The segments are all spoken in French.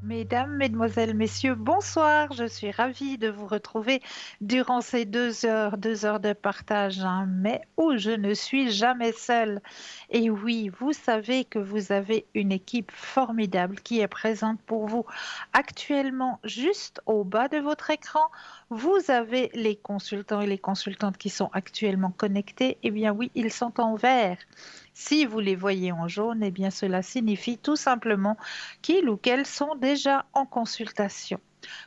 Mesdames, Mesdemoiselles, Messieurs, bonsoir. Je suis ravie de vous retrouver durant ces 2 heures de partage, mais où je ne suis jamais seule. Et oui, vous savez que vous avez une équipe formidable qui est présente pour vous. Actuellement, juste au bas de votre écran, vous avez les consultants et les consultantes qui sont actuellement connectés. Eh bien oui, ils sont en vert. Si vous les voyez en jaune, eh bien cela signifie tout simplement qu'ils ou qu'elles sont déjà en consultation.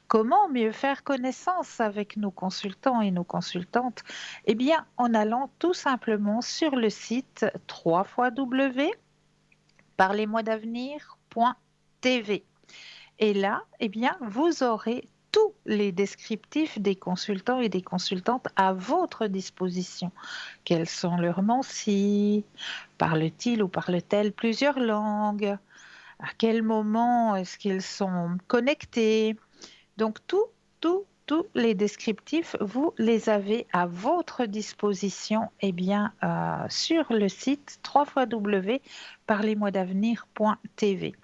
Comment mieux faire connaissance avec nos consultants et nos consultantes? Eh bien, en allant tout simplement sur le site www.parlez-moi-d'avenir.tv. Et là, eh bien, vous aurez tous les descriptifs des consultants et des consultantes à votre disposition. Quels sont leurs mensis? Parlent-ils ou parlent-elles plusieurs langues? À quel moment est-ce qu'ils sont connectés? Donc tous les descriptifs, vous les avez à votre disposition sur le site www.parlez-moi-d'avenir.tv.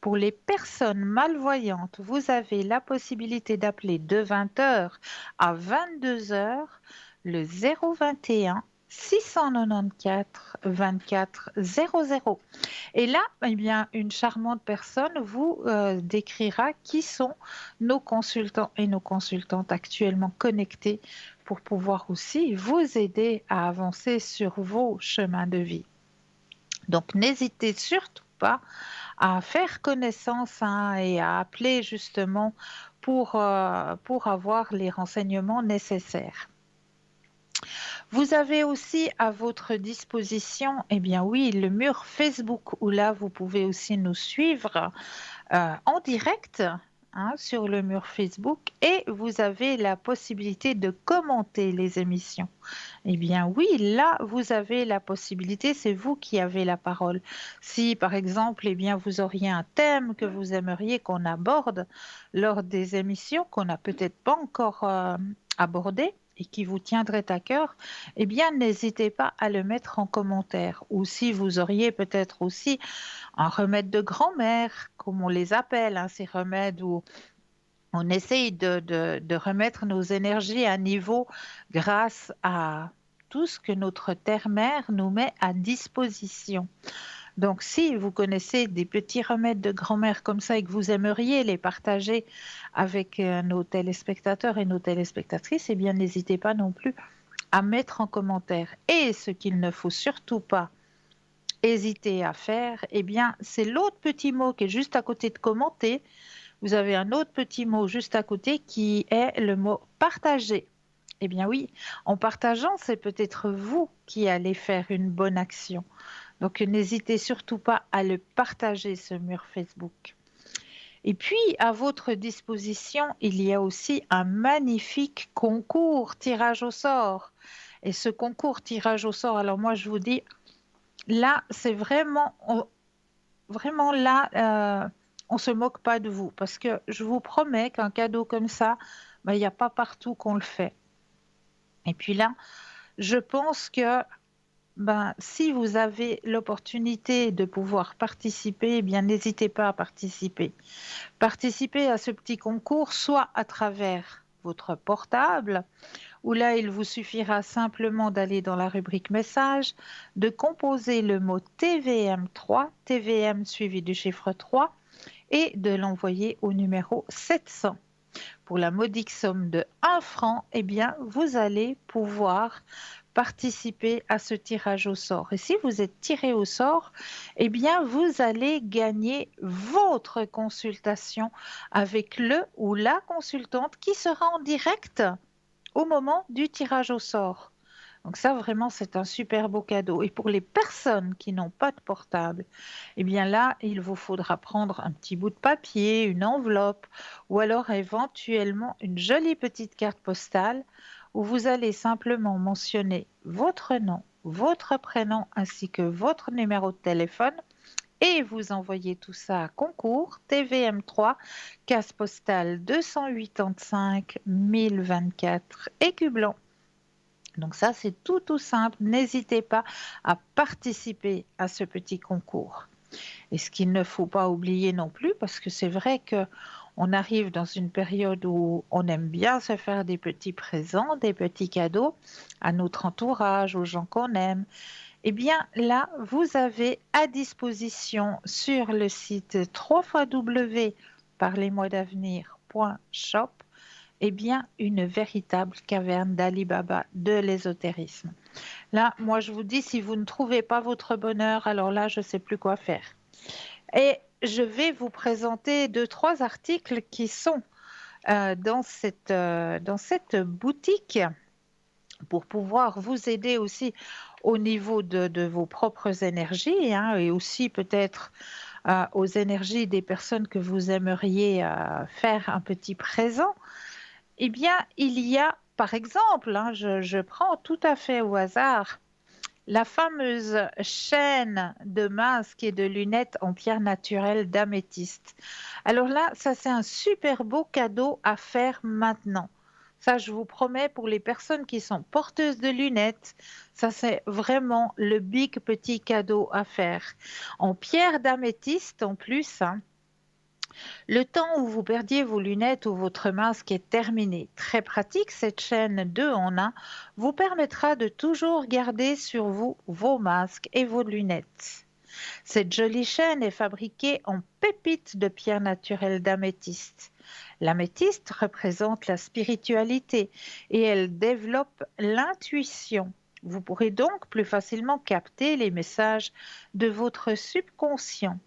Pour les personnes malvoyantes, vous avez la possibilité d'appeler de 20 heures à 22 heures le 021 694 24 00. Et là, eh bien, une charmante personne vous décrira qui sont nos consultants et nos consultantes actuellement connectés pour pouvoir aussi vous aider à avancer sur vos chemins de vie. Donc, n'hésitez surtout pas à faire connaissance et à appeler justement pour avoir les renseignements nécessaires. Vous avez aussi à votre disposition, eh bien oui, le mur Facebook où là, vous pouvez aussi nous suivre en direct sur le mur Facebook et vous avez la possibilité de commenter les émissions. Eh bien oui, là, vous avez la possibilité, c'est vous qui avez la parole. Si par exemple, eh bien, vous auriez un thème que vous aimeriez qu'on aborde lors des émissions qu'on n'a peut-être pas encore abordé, et qui vous tiendrait à cœur, eh bien, n'hésitez pas à le mettre en commentaire. Ou si vous auriez peut-être aussi un remède de grand-mère, comme on les appelle, ces remèdes où on essaye de remettre nos énergies à niveau grâce à tout ce que notre terre-mère nous met à disposition. Donc, si vous connaissez des petits remèdes de grand-mère comme ça et que vous aimeriez les partager avec nos téléspectateurs et nos téléspectatrices, eh bien, n'hésitez pas non plus à mettre en commentaire. Et ce qu'il ne faut surtout pas hésiter à faire, eh bien, c'est l'autre petit mot qui est juste à côté de commenter. Vous avez un autre petit mot juste à côté qui est le mot partager. Eh bien oui, en partageant, c'est peut-être vous qui allez faire une bonne action. Donc n'hésitez surtout pas à le partager, ce mur Facebook. Et puis, à votre disposition, il y a aussi un magnifique concours tirage au sort. Et ce concours tirage au sort, alors moi je vous dis, là, c'est vraiment là, on se moque pas de vous parce que je vous promets qu'un cadeau comme ça, ben, il n'y a pas partout qu'on le fait. Et puis là, je pense que si vous avez l'opportunité de pouvoir participer, eh bien n'hésitez pas à participer. Participez à ce petit concours soit à travers votre portable, où là, il vous suffira simplement d'aller dans la rubrique message, de composer le mot TVM3, TVM suivi du chiffre 3, et de l'envoyer au numéro 700. Pour la modique somme de 1 franc, eh bien, vous allez pouvoir participer à ce tirage au sort. Et si vous êtes tiré au sort, eh bien, vous allez gagner votre consultation avec le ou la consultante qui sera en direct au moment du tirage au sort. Donc ça, vraiment, c'est un super beau cadeau. Et pour les personnes qui n'ont pas de portable, eh bien là, il vous faudra prendre un petit bout de papier, une enveloppe, ou alors éventuellement une jolie petite carte postale où vous allez simplement mentionner votre nom, votre prénom ainsi que votre numéro de téléphone et vous envoyez tout ça à concours TVM3, case postale 285 1024 Écublens. Donc ça, c'est tout simple. N'hésitez pas à participer à ce petit concours. Et ce qu'il ne faut pas oublier non plus, parce que c'est vrai que on arrive dans une période où on aime bien se faire des petits présents, des petits cadeaux à notre entourage, aux gens qu'on aime. Eh bien là, vous avez à disposition sur le site www.parlesmoi-d'avenir.shop eh bien une véritable caverne d'Ali Baba de l'ésotérisme. Là, moi je vous dis, si vous ne trouvez pas votre bonheur, alors là, je ne sais plus quoi faire. Et je vais vous présenter deux, trois articles qui sont dans cette boutique pour pouvoir vous aider aussi au niveau de vos propres énergies hein, et aussi peut-être aux énergies des personnes que vous aimeriez faire un petit présent. Eh bien, il y a, par exemple, hein, je prends tout à fait au hasard, la fameuse chaîne de masques et de lunettes en pierre naturelle d'améthyste. Alors là, ça c'est un super beau cadeau à faire maintenant. Ça, je vous promets, pour les personnes qui sont porteuses de lunettes, ça c'est vraiment le big petit cadeau à faire. En pierre d'améthyste en plus, hein, le temps où vous perdiez vos lunettes ou votre masque est terminé. Très pratique, cette chaîne 2 en 1 vous permettra de toujours garder sur vous vos masques et vos lunettes. Cette jolie chaîne est fabriquée en pépites de pierre naturelle d'améthyste. L'améthyste représente la spiritualité et elle développe l'intuition. Vous pourrez donc plus facilement capter les messages de votre subconscient.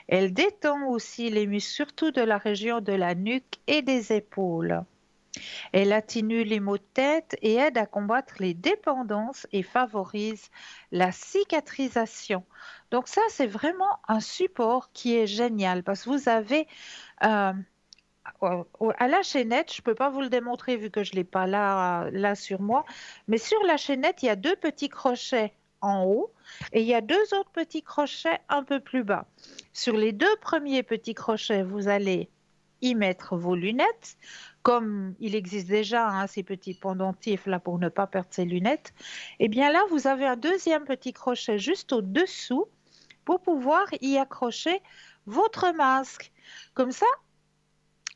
Elle détend aussi les muscles, surtout de la région de la nuque et des épaules. Elle atténue les maux de tête et aide à combattre les dépendances et favorise la cicatrisation. Donc ça, c'est vraiment un support qui est génial parce que vous avez euh, à la chaînette, je ne peux pas vous le démontrer vu que je ne l'ai pas là sur moi, mais sur la chaînette, il y a deux petits crochets en haut et il y a deux autres petits crochets un peu plus bas. Sur les deux premiers petits crochets, vous allez y mettre vos lunettes, comme il existe déjà hein, ces petits pendentifs là pour ne pas perdre ses lunettes. Et bien là, vous avez un deuxième petit crochet juste au-dessous pour pouvoir y accrocher votre masque. Comme ça,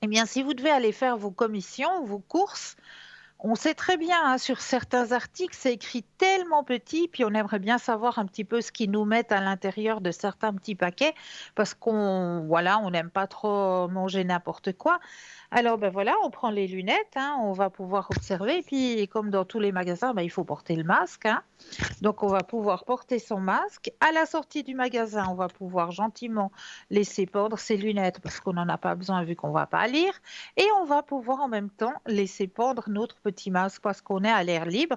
eh bien, si vous devez aller faire vos commissions, vos courses, on sait très bien, hein, sur certains articles, c'est écrit tellement petit, puis on aimerait bien savoir un petit peu ce qu'ils nous mettent à l'intérieur de certains petits paquets, parce qu'on, voilà, on n'aime pas trop manger n'importe quoi. Alors, ben voilà, on prend les lunettes, hein, on va pouvoir observer, et puis comme dans tous les magasins, ben, il faut porter le masque, hein. Donc, on va pouvoir porter son masque. À la sortie du magasin, on va pouvoir gentiment laisser pendre ses lunettes parce qu'on n'en a pas besoin vu qu'on ne va pas lire. Et on va pouvoir en même temps laisser pendre notre petit masque parce qu'on est à l'air libre.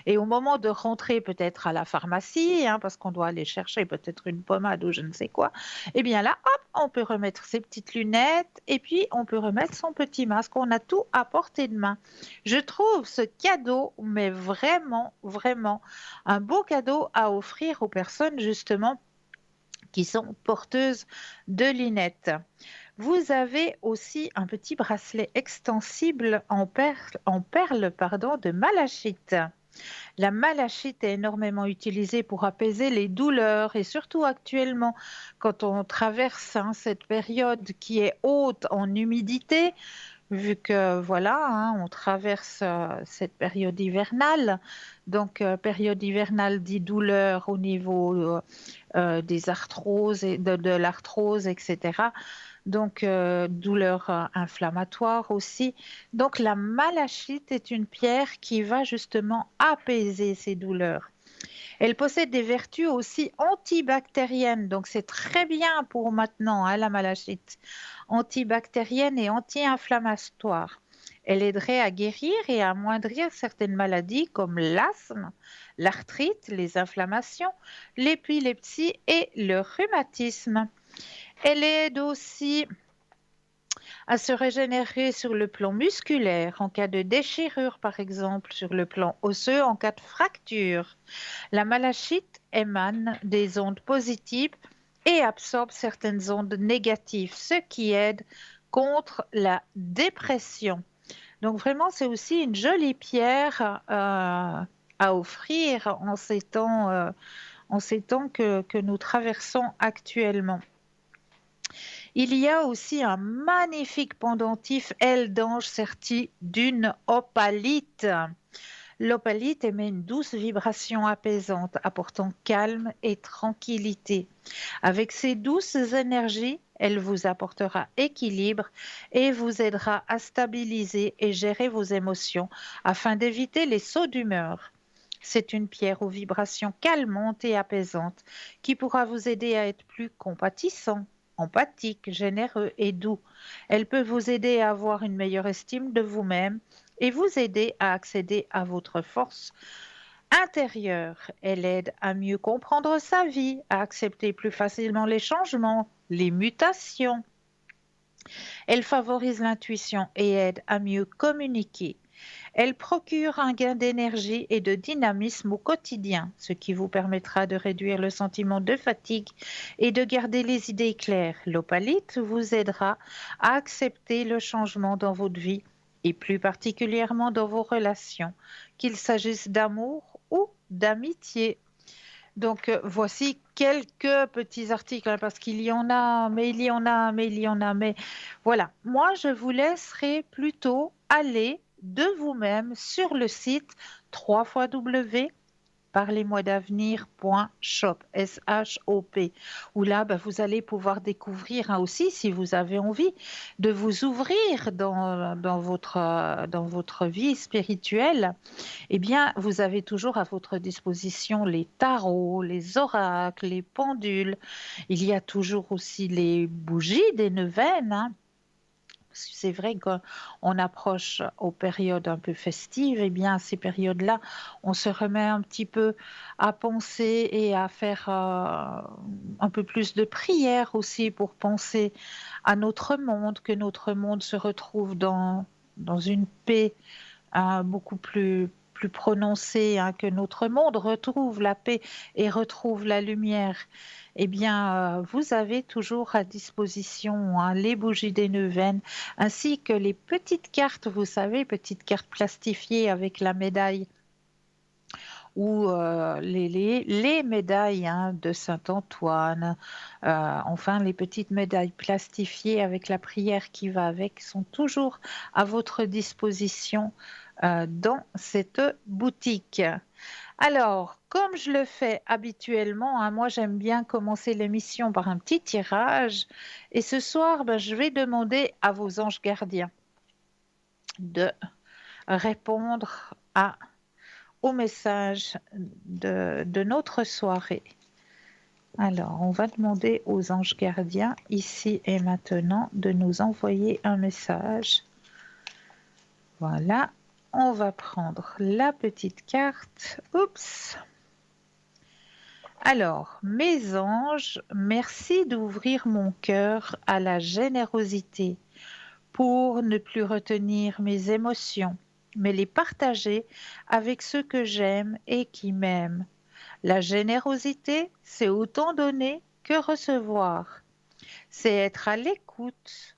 Et au moment de rentrer peut-être à la pharmacie, hein, parce qu'on doit aller chercher peut-être une pommade ou je ne sais quoi, eh bien là, hop, on peut remettre ses petites lunettes et puis on peut remettre son petit masque. On a tout à portée de main. Je trouve ce cadeau, mais vraiment, vraiment, un beau cadeau à offrir aux personnes justement qui sont porteuses de lunettes. Vous avez aussi un petit bracelet extensible en perles pardon, de malachite. La malachite est énormément utilisée pour apaiser les douleurs et surtout actuellement quand on traverse hein, cette période qui est haute en humidité, vu que voilà, hein, on traverse cette période hivernale. Donc, période hivernale dit douleur au niveau des arthroses et de l'arthrose, etc. Donc, douleur inflammatoire aussi. Donc, la malachite est une pierre qui va justement apaiser ces douleurs. Elle possède des vertus aussi antibactériennes, donc c'est très bien pour maintenant, hein, la malachite, antibactérienne et anti-inflammatoire. Elle aiderait à guérir et à amoindrir certaines maladies comme l'asthme, l'arthrite, les inflammations, l'épilepsie et le rhumatisme. Elle aide aussi à se régénérer sur le plan musculaire en cas de déchirure, par exemple, sur le plan osseux en cas de fracture. La malachite émane des ondes positives et absorbe certaines ondes négatives, ce qui aide contre la dépression. Donc vraiment, c'est aussi une jolie pierre à offrir en ces temps que nous traversons actuellement. Il y a aussi un magnifique pendentif aile d'ange serti d'une opalite. L'opalite émet une douce vibration apaisante, apportant calme et tranquillité. Avec ses douces énergies, elle vous apportera équilibre et vous aidera à stabiliser et gérer vos émotions afin d'éviter les sauts d'humeur. C'est une pierre aux vibrations calmantes et apaisantes qui pourra vous aider à être plus compatissant, empathique, généreux et doux. Elle peut vous aider à avoir une meilleure estime de vous-même et vous aider à accéder à votre force intérieure. Elle aide à mieux comprendre sa vie, à accepter plus facilement les changements, les mutations. Elle favorise l'intuition et aide à mieux communiquer. Elle procure un gain d'énergie et de dynamisme au quotidien, ce qui vous permettra de réduire le sentiment de fatigue et de garder les idées claires. L'opalite vous aidera à accepter le changement dans votre vie et plus particulièrement dans vos relations, qu'il s'agisse d'amour ou d'amitié. Donc, voici quelques petits articles, hein, parce qu'il y en a, mais il y en a, mais il y en a, mais voilà. Moi, je vous laisserai plutôt aller de vous-même sur le site 3 parlez-moi d'avenir.shop, S-H-O-P, où là, bah, vous allez pouvoir découvrir, hein, aussi, si vous avez envie, de vous ouvrir dans votre vie spirituelle. Eh bien, vous avez toujours à votre disposition les tarots, les oracles, les pendules. Il y a toujours aussi les bougies des neuvaines, hein. Parce que c'est vrai qu'on approche aux périodes un peu festives, et bien à ces périodes-là, on se remet un petit peu à penser et à faire un peu plus de prières aussi pour penser à notre monde, que notre monde se retrouve dans une paix beaucoup plus prononcée, hein, que notre monde retrouve la paix et retrouve la lumière. Eh bien, vous avez toujours à disposition, hein, les bougies des neuvaines, ainsi que les petites cartes, vous savez, petites cartes plastifiées avec la médaille ou les médailles, hein, de Saint-Antoine, enfin les petites médailles plastifiées avec la prière qui va avec sont toujours à votre disposition dans cette boutique. Alors, comme je le fais habituellement, hein, moi j'aime bien commencer l'émission par un petit tirage et ce soir, ben, je vais demander à vos anges gardiens de répondre au message de notre soirée. Alors, on va demander aux anges gardiens, ici et maintenant, de nous envoyer un message. Voilà, on va prendre la petite carte. Oups! Alors, mes anges, merci d'ouvrir mon cœur à la générosité pour ne plus retenir mes émotions, mais les partager avec ceux que j'aime et qui m'aiment. La générosité, c'est autant donner que recevoir. C'est être à l'écoute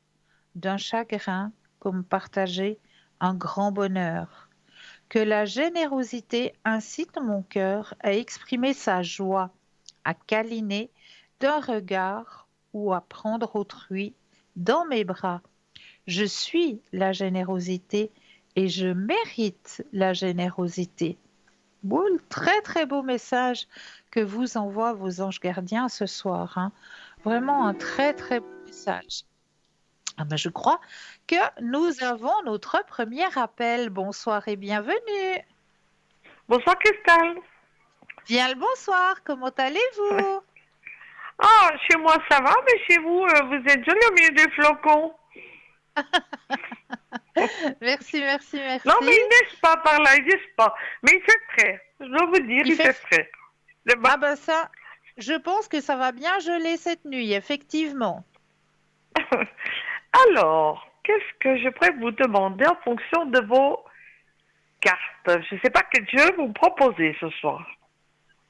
d'un chagrin comme partager un grand bonheur. Que la générosité incite mon cœur à exprimer sa joie, à câliner d'un regard ou à prendre autrui dans mes bras. Je suis la générosité et je mérite la générosité. Boule, très très beau message que vous envoient vos anges gardiens ce soir, hein. Vraiment un très très beau message. Ah ben, je crois que nous avons notre premier appel. Bonsoir et bienvenue. Bonsoir Cristal. Bien le bonsoir, comment allez-vous? Ah, chez moi ça va, mais chez vous, vous êtes joli au milieu des flocons. Merci, merci, Non, mais merci. ils neigent pas par là, ils neigent pas. Mais il fait frais. Je dois vous dire, Il il fait... fait frais. Ah ben ça, je pense que ça va bien geler cette nuit, effectivement. Alors, qu'est-ce que je pourrais vous demander en fonction de vos cartes? Je ne sais pas quel jeu vous proposez ce soir.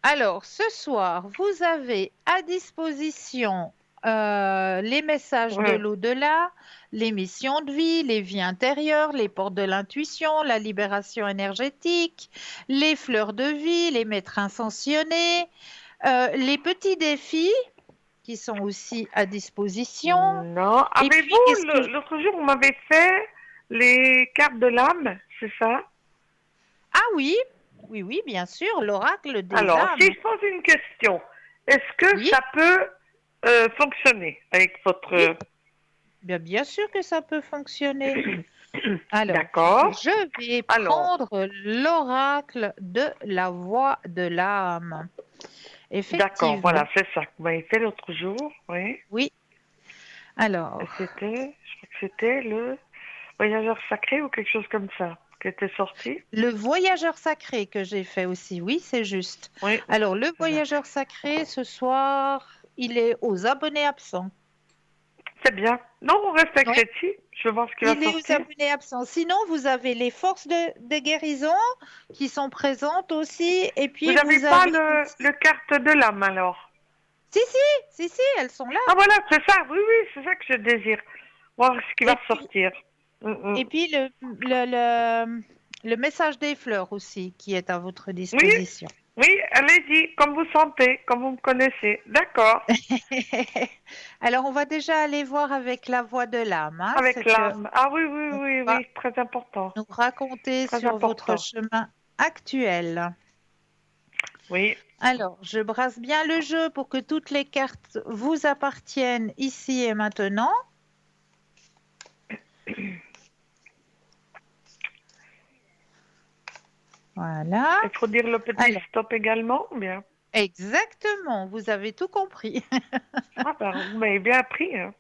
Alors, ce soir, vous avez à disposition les messages de Oui. l'au-delà, les missions de vie, les vies intérieures, les portes de l'intuition, la libération énergétique, les fleurs de vie, les maîtres ascensionnés, Les petits défis qui sont aussi à disposition. Non. Et puis, Avez-vous, qu'est-ce que... l'autre jour, vous m'avez fait les cartes de l'âme, c'est ça? Ah oui, oui, oui, bien sûr, l'oracle des Alors, si âmes. je pose une question, est-ce que Oui, ça peut fonctionner avec oui, votre... bien sûr que ça peut fonctionner. Alors, D'accord. je vais Alors, prendre l'oracle de la voix de l'âme. d'accord, Effectivement, voilà, c'est ça que vous m'avez fait l'autre jour, oui. oui. Et Alors, c'était, je crois que c'était le voyageur sacré ou quelque chose comme ça qui était sorti. le voyageur sacré que j'ai fait aussi, oui, c'est juste. Oui, Alors, le voilà. voyageur sacré, ce soir, il est aux abonnés absents. C'est bien. Non, on reste avec Oui, Réti. Je vais voir ce qui va il est aux sortir. abonnés absents. Sinon, vous avez les forces de guérison qui sont présentes aussi. Et Vous puis, n'avez vous pas avez... le carte de l'âme alors? Si, si, elles sont là. Ah voilà, c'est ça. Oui, oui, c'est ça que je désire. Voir ce qui Et va puis, sortir. Mm. et puis le message des fleurs aussi qui est à votre Oui, disposition. oui, allez-y, comme vous sentez, comme vous me connaissez. D'accord. Alors, on va déjà aller voir avec la voix de l'âme, hein, ce Avec que l'âme. Ah oui, oui, on oui, va oui, très important. nous raconter Très sur votre important. chemin actuel. Oui, Alors, je brasse bien le jeu pour que toutes les cartes vous appartiennent ici et maintenant. Voilà. il faut dire le petit Alors, stop également, ou bien. exactement, vous avez tout compris. Ah ben, vous m'avez bien appris, hein.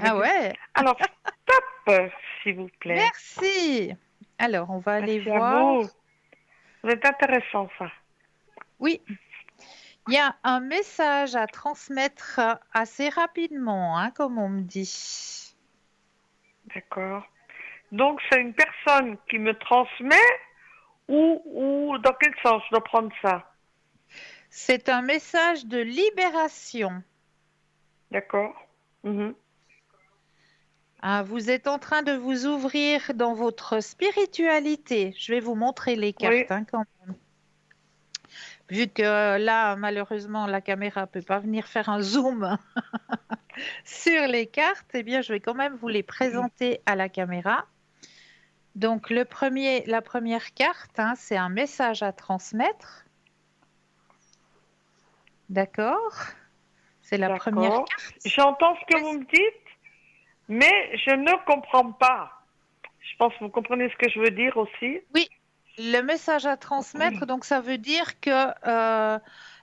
Ah ouais, Alors, stop, s'il vous plaît. merci. Alors, on va aller Merci à voir. vous. Vous êtes intéressant, ça. Oui, il y a un message à transmettre assez rapidement, hein, comme on me dit. D'accord. Donc, c'est une personne qui me transmet ou dans quel sens je dois prendre ça? C'est un message de libération. D'accord. Mhm. Ah, vous êtes en train de vous ouvrir dans votre spiritualité. Je vais vous montrer les Oui, cartes, hein, quand même. Vu que là, malheureusement, la caméra peut pas venir faire un zoom sur les cartes, eh bien, je vais quand même vous les présenter à la caméra. Donc, la première carte, hein, c'est un message à transmettre. D'accord? C'est la première d'accord. carte. J'entends ce que vous me dites, mais je ne comprends pas. Je pense que vous comprenez ce que je veux dire aussi. Oui, le message à transmettre, donc ça veut dire que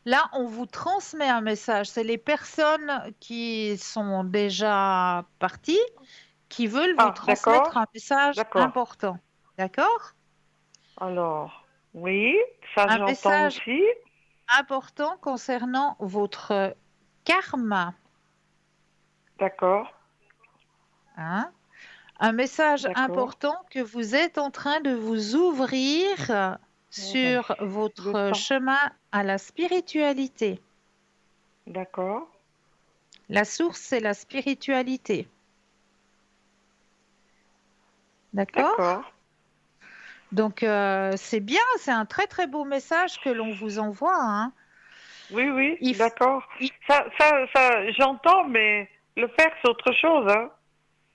là, on vous transmet un message. C'est les personnes qui sont déjà parties qui veulent vous Ah, transmettre d'accord, un message d'accord. important. D'accord? Alors, oui, ça Un j'entends message aussi. important concernant votre karma. D'accord, Hein? Un message d'accord. important que vous êtes en train de vous ouvrir Ouais. sur Le votre temps. chemin à la spiritualité. D'accord, La source, c'est la spiritualité. D'accord? d'accord. Donc, c'est bien, c'est un très très beau message que l'on vous envoie, hein. Oui, oui, Il, f- d'accord. il- Ça, j'entends, mais le faire, c'est autre chose, hein.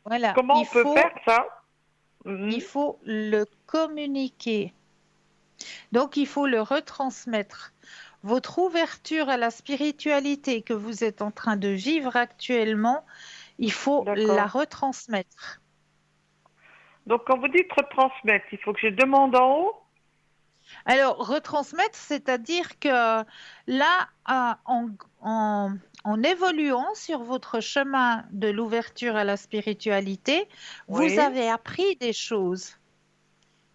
voilà, Comment on peut faire ça? il Mhm. faut le communiquer. Donc, il faut le retransmettre. Votre ouverture à la spiritualité que vous êtes en train de vivre actuellement, il faut la D'accord. retransmettre. Donc, quand vous dites retransmettre, il faut que je demande en haut? Alors, retransmettre, c'est-à-dire que là, en évoluant sur votre chemin de l'ouverture à la spiritualité, vous Oui, avez appris des choses.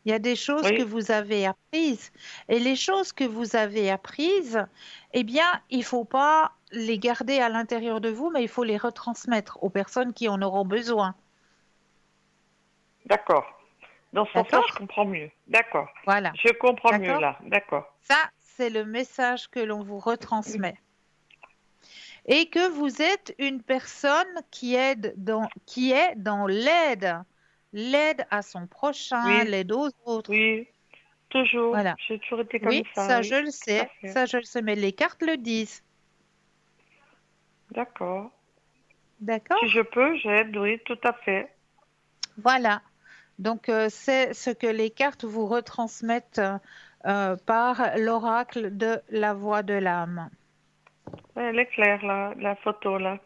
Il y a des choses que oui, vous avez apprises. Et les choses que vous avez apprises, eh bien, il ne faut pas les garder à l'intérieur de vous, mais il faut les retransmettre aux personnes qui en auront besoin. d'accord. Dans ce sens-là, je D'accord? comprends mieux. D'accord. Voilà. Je comprends mieux D'accord? là. D'accord. Ça, c'est le message que l'on vous retransmet. Et que vous êtes une personne qui est dans l'aide, l'aide à son prochain, Oui, l'aide aux autres. oui, toujours. Voilà. J'ai toujours été comme Oui, ça, ça je oui, le tout à sais, fait. ça je le sais, mais les cartes le disent. D'accord. Si je D'accord? peux, j'aide, oui, tout à fait. Voilà. Donc, c'est ce que les cartes vous retransmettent par l'oracle de la voix de l'âme. Ouais, elle est claire, la photo, là.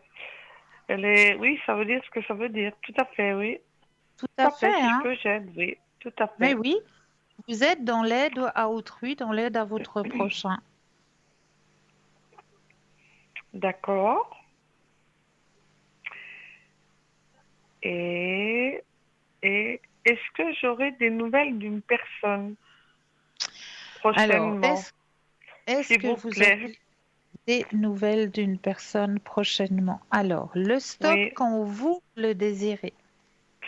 Elle est, oui, ça veut dire ce que ça veut dire. Tout à fait, oui. Tout Tout à à fait, fait, si je hein? peux, j'aide, oui. Tout à Mais fait. oui, vous êtes dans l'aide à autrui, dans l'aide à votre prochain. D'accord. Et, et est-ce que j'aurai des nouvelles d'une personne Alors, prochainement, est-ce s'il que vous vous plaît? aurez des nouvelles d'une personne prochainement? Alors, le stop Oui, quand vous le désirez,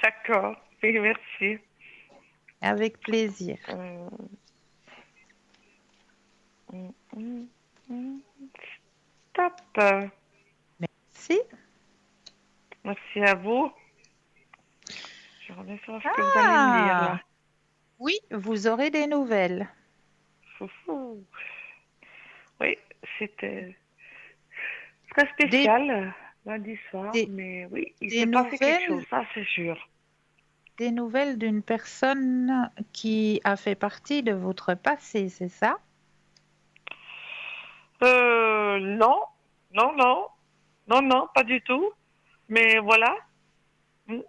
d'accord. Oui, merci. avec plaisir. Euh, mm, mm, mm. Stop. Merci. Merci à vous. Je reviens sur ce que vous allez me dire là. Ah, oui, vous aurez des nouvelles. Foufou. Oui, c'était très Des, spécial lundi soir, des, mais oui, il des s'est passé quelque chose, nouvelles, ça c'est sûr. des nouvelles d'une personne qui a fait partie de votre passé, c'est ça? Non, non, non, non, non, pas du tout. Mais voilà, mm,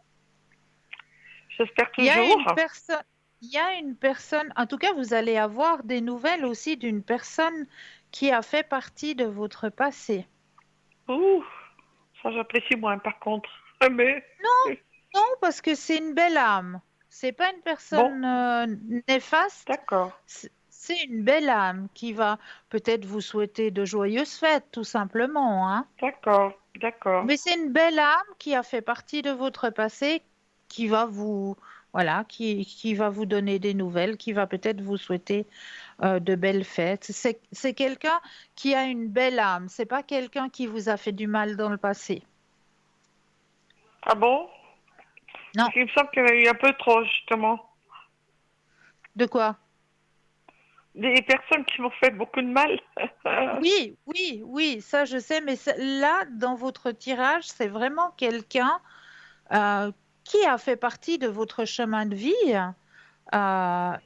j'espère Il y a toujours. une personne, il y a une personne, en tout cas, vous allez avoir des nouvelles aussi d'une personne qui a fait partie de votre passé. Ouh, ça j'apprécie moins par contre. Mais Non, parce que c'est une belle âme. C'est pas une bon, personne néfaste. d'accord, C'est une belle âme qui va peut-être vous souhaiter de joyeuses fêtes, tout simplement, hein. d'accord, d'accord, Mais c'est une belle âme qui a fait partie de votre passé, qui va vous, voilà, qui va vous donner des nouvelles, qui va peut-être vous souhaiter de belles fêtes. C'est quelqu'un qui a une belle âme. C'est pas quelqu'un qui vous a fait du mal dans le passé. ah bon? Non. Parce qu'il me semble qu'il y en a eu un peu trop justement. De quoi? Des personnes qui m'ont fait beaucoup de mal. Oui, oui, oui, ça je sais, mais là, dans votre tirage, c'est vraiment quelqu'un euh, qui a fait partie de votre chemin de vie,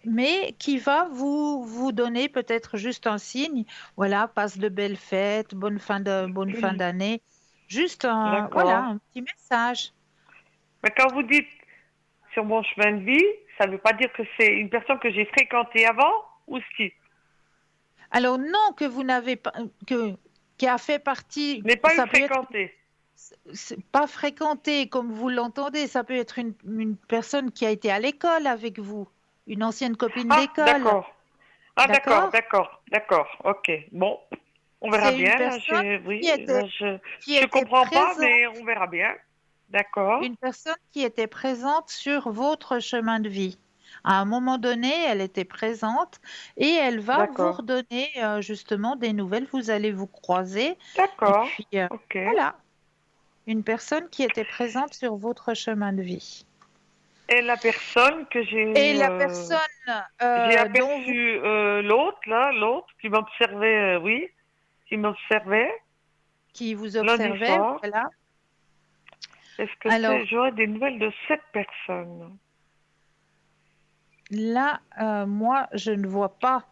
mais qui va vous donner peut-être juste un signe. Voilà, passe de belles fêtes, bonne fin d'année. Juste voilà, D'accord. un petit message. Mais quand vous dites sur mon chemin de vie, ça ne veut pas dire que c'est une personne que j'ai fréquentée avant ou si. Alors non, que vous n'avez pas, qui a fait Je partie, n'ai pas eu ça peut être fréquenté. pas fréquenté comme vous l'entendez, ça peut être une personne qui a été à l'école avec vous, une ancienne copine Ah, d'école, d'accord. Ah, d'accord, d'accord? d'accord, d'accord. Ok. Bon, on verra C'est une bien. Là, personne oui, là, qui je était comprends pas, présente, mais on verra bien. D'accord, une personne qui était présente sur votre chemin de vie. À un moment donné, elle était présente et elle va vous d'accord, redonner justement des nouvelles. Vous allez vous croiser et d'accord. puis Ok. voilà, une personne qui était présente sur votre chemin de vie. Et la personne que Et la personne j'ai dont vous, aperçu l'autre là, l'autre qui m'observait, oui, qui m'observait qui vous lundi observait, soir. voilà. Est-ce que Alors j'aurai des nouvelles de cette personne? là, moi, je ne vois pas.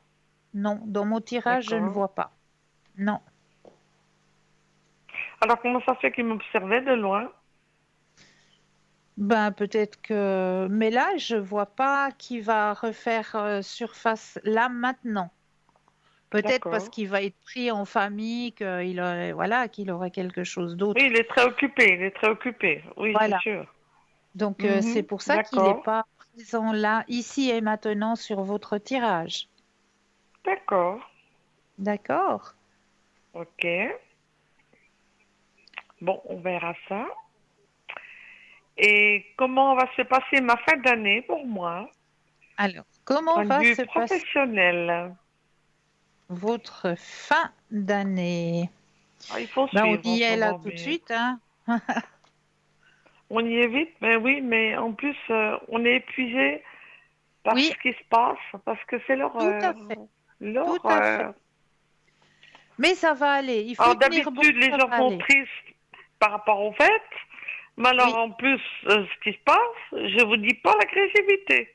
Non, dans mon tirage, je ne D'accord. vois pas. Non. Alors comment ça se fait qu'il m'observait de loin? Ben peut-être que, mais là, je vois pas qui va refaire surface là maintenant. Peut-être parce D'accord. qu'il va être pris en famille, voilà, qu'il aurait quelque chose Oui, d'autre. il est très occupé, il est très occupé. Oui, c'est Voilà. sûr. Donc c'est Mhm. pour ça qu'il n'est D'accord. pas présent là, ici et maintenant sur votre tirage. D'accord. D'accord? Ok. Bon, on verra ça. Et comment va se passer ma fin d'année pour moi, Alors, comment point de va vue se passer professionnel? votre fin d'année? Ah, il faut Ben, on suivre en y ce est là moment, tout de mais suite, hein? on y est vite, mais oui, mais en plus, on est épuisé par Oui, ce qui se passe, parce que c'est tout à l'horreur. fait, tout à fait. L'horreur. Mais ça va aller. Il faut Alors tenir bon, d'habitude, les ça gens va sont aller. tristes par rapport aux fêtes, mais alors Oui. en plus, ce qui se passe, je vous dis pas l'agressivité.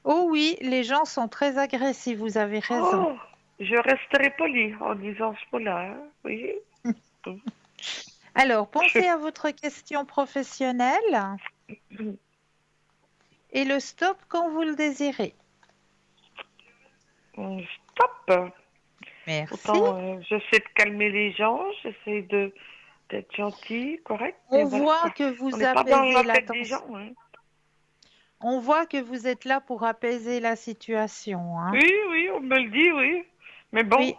Oh oui, les gens sont très agressifs, vous avez raison. Oh, je resterai poli en disant ce mot-là, hein, oui. Alors, pensez à votre question professionnelle et le stop quand vous le désirez. Stop. Merci. Pourtant, j'essaie de calmer les gens, j'essaie de d'être gentil, correct, mais On voilà voit quoi. que On vous n'est pas dans apaisez la la tête des tension. gens, hein. On voit que vous êtes là pour apaiser la situation, hein. Oui, oui, on me le dit, oui. Mais bon, Oui,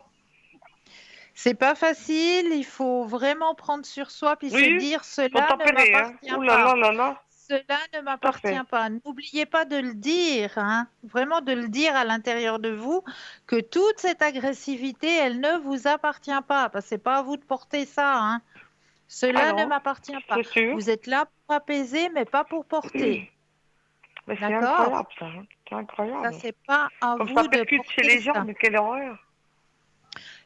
c'est pas facile, il faut vraiment prendre sur soi puis se oui, dire faut cela ne tempérer, hein. m'appartient Ouh pas. là là, Cela ne tout à m'appartient fait. pas. N'oubliez pas de le dire, hein. Vraiment de le dire à l'intérieur de vous que toute cette agressivité, elle ne vous appartient pas. Parce que c'est pas à vous de porter ça, hein. Ah Cela ne non, m'appartient pas. c'est sûr. Vous êtes là pour apaiser, mais pas pour porter. Mais c'est D'accord? incroyable ça, hein. C'est Ça, incroyable. c'est pas à Comme ça vous de percute chez porter les gens, ça. mais quelle horreur.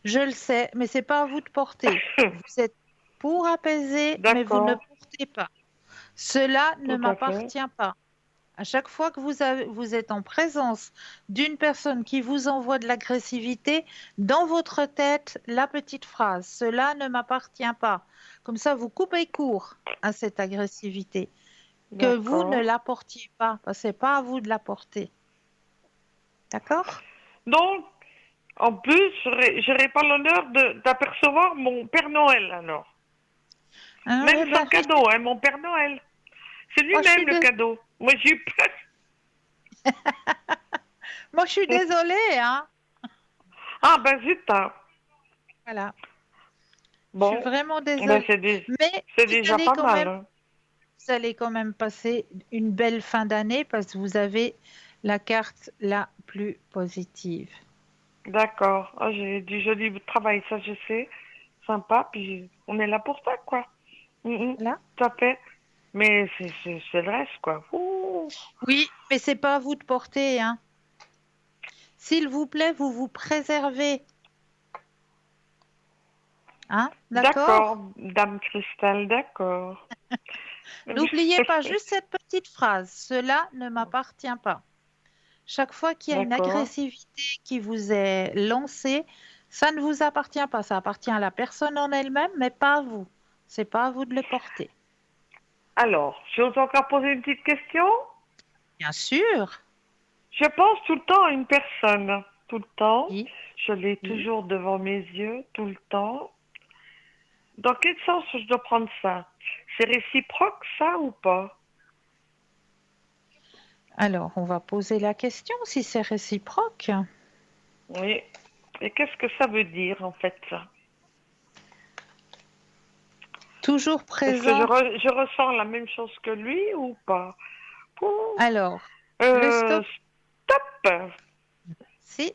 Je le sais, mais c'est pas à vous de porter. Vous êtes pour apaiser, mais vous ne D'accord, portez pas. Cela ne tout à fait. m'appartient pas. À chaque fois que vous êtes en présence d'une personne qui vous envoie de l'agressivité, dans votre tête, la petite phrase, cela ne m'appartient pas. Comme ça, vous coupez court à cette agressivité. Que vous ne D'accord. l'apportiez pas, parce que c'est pas à vous de l'apporter. D'accord? Donc, en plus, j'aurais pas l'honneur d'apercevoir mon Père Noël alors. Hein, Même eh sans ben, cadeau, hein, mon Père Noël. C'est moi, je lui-même suis le cadeau. Moi, j'ai eu peur. moi, je suis désolée, hein. Ah ben zut, hein. Voilà. Je suis Bon, vraiment ben désolée. Mais c'est déjà pas mal, hein. vous allez quand même passer une belle fin d'année parce que vous avez la carte la plus positive. D'accord. Ah, j'ai du joli travail, ça je sais. Sympa, puis on est là pour ça, quoi. Voilà. Tout à fait. Mais c'est le reste, quoi. Ouh. Oui, mais c'est pas à vous de porter, hein. S'il vous plaît, vous vous préservez, hein, d'accord? D'accord, Dame Cristal, d'accord. N'oubliez pas juste cette petite phrase, cela ne m'appartient pas. Chaque fois qu'il y a une D'accord. agressivité qui vous est lancée, ça ne vous appartient pas, ça appartient à la personne en elle-même, mais pas à vous. C'est pas à vous de le porter. Alors, j'ose encore poser une petite question? Bien sûr. Je pense tout le temps à une personne. Tout le temps. Oui, Je l'ai oui. toujours devant mes yeux, tout le temps. Dans quel sens je dois prendre ça? C'est réciproque, ça, ou pas? Alors, on va poser la question si c'est réciproque. Oui. Et qu'est-ce que ça veut dire, en fait, ça? Toujours Est-ce que présent. je ressens la même chose que lui ou pas? Ouh. Alors, le Euh, stop, stop. si.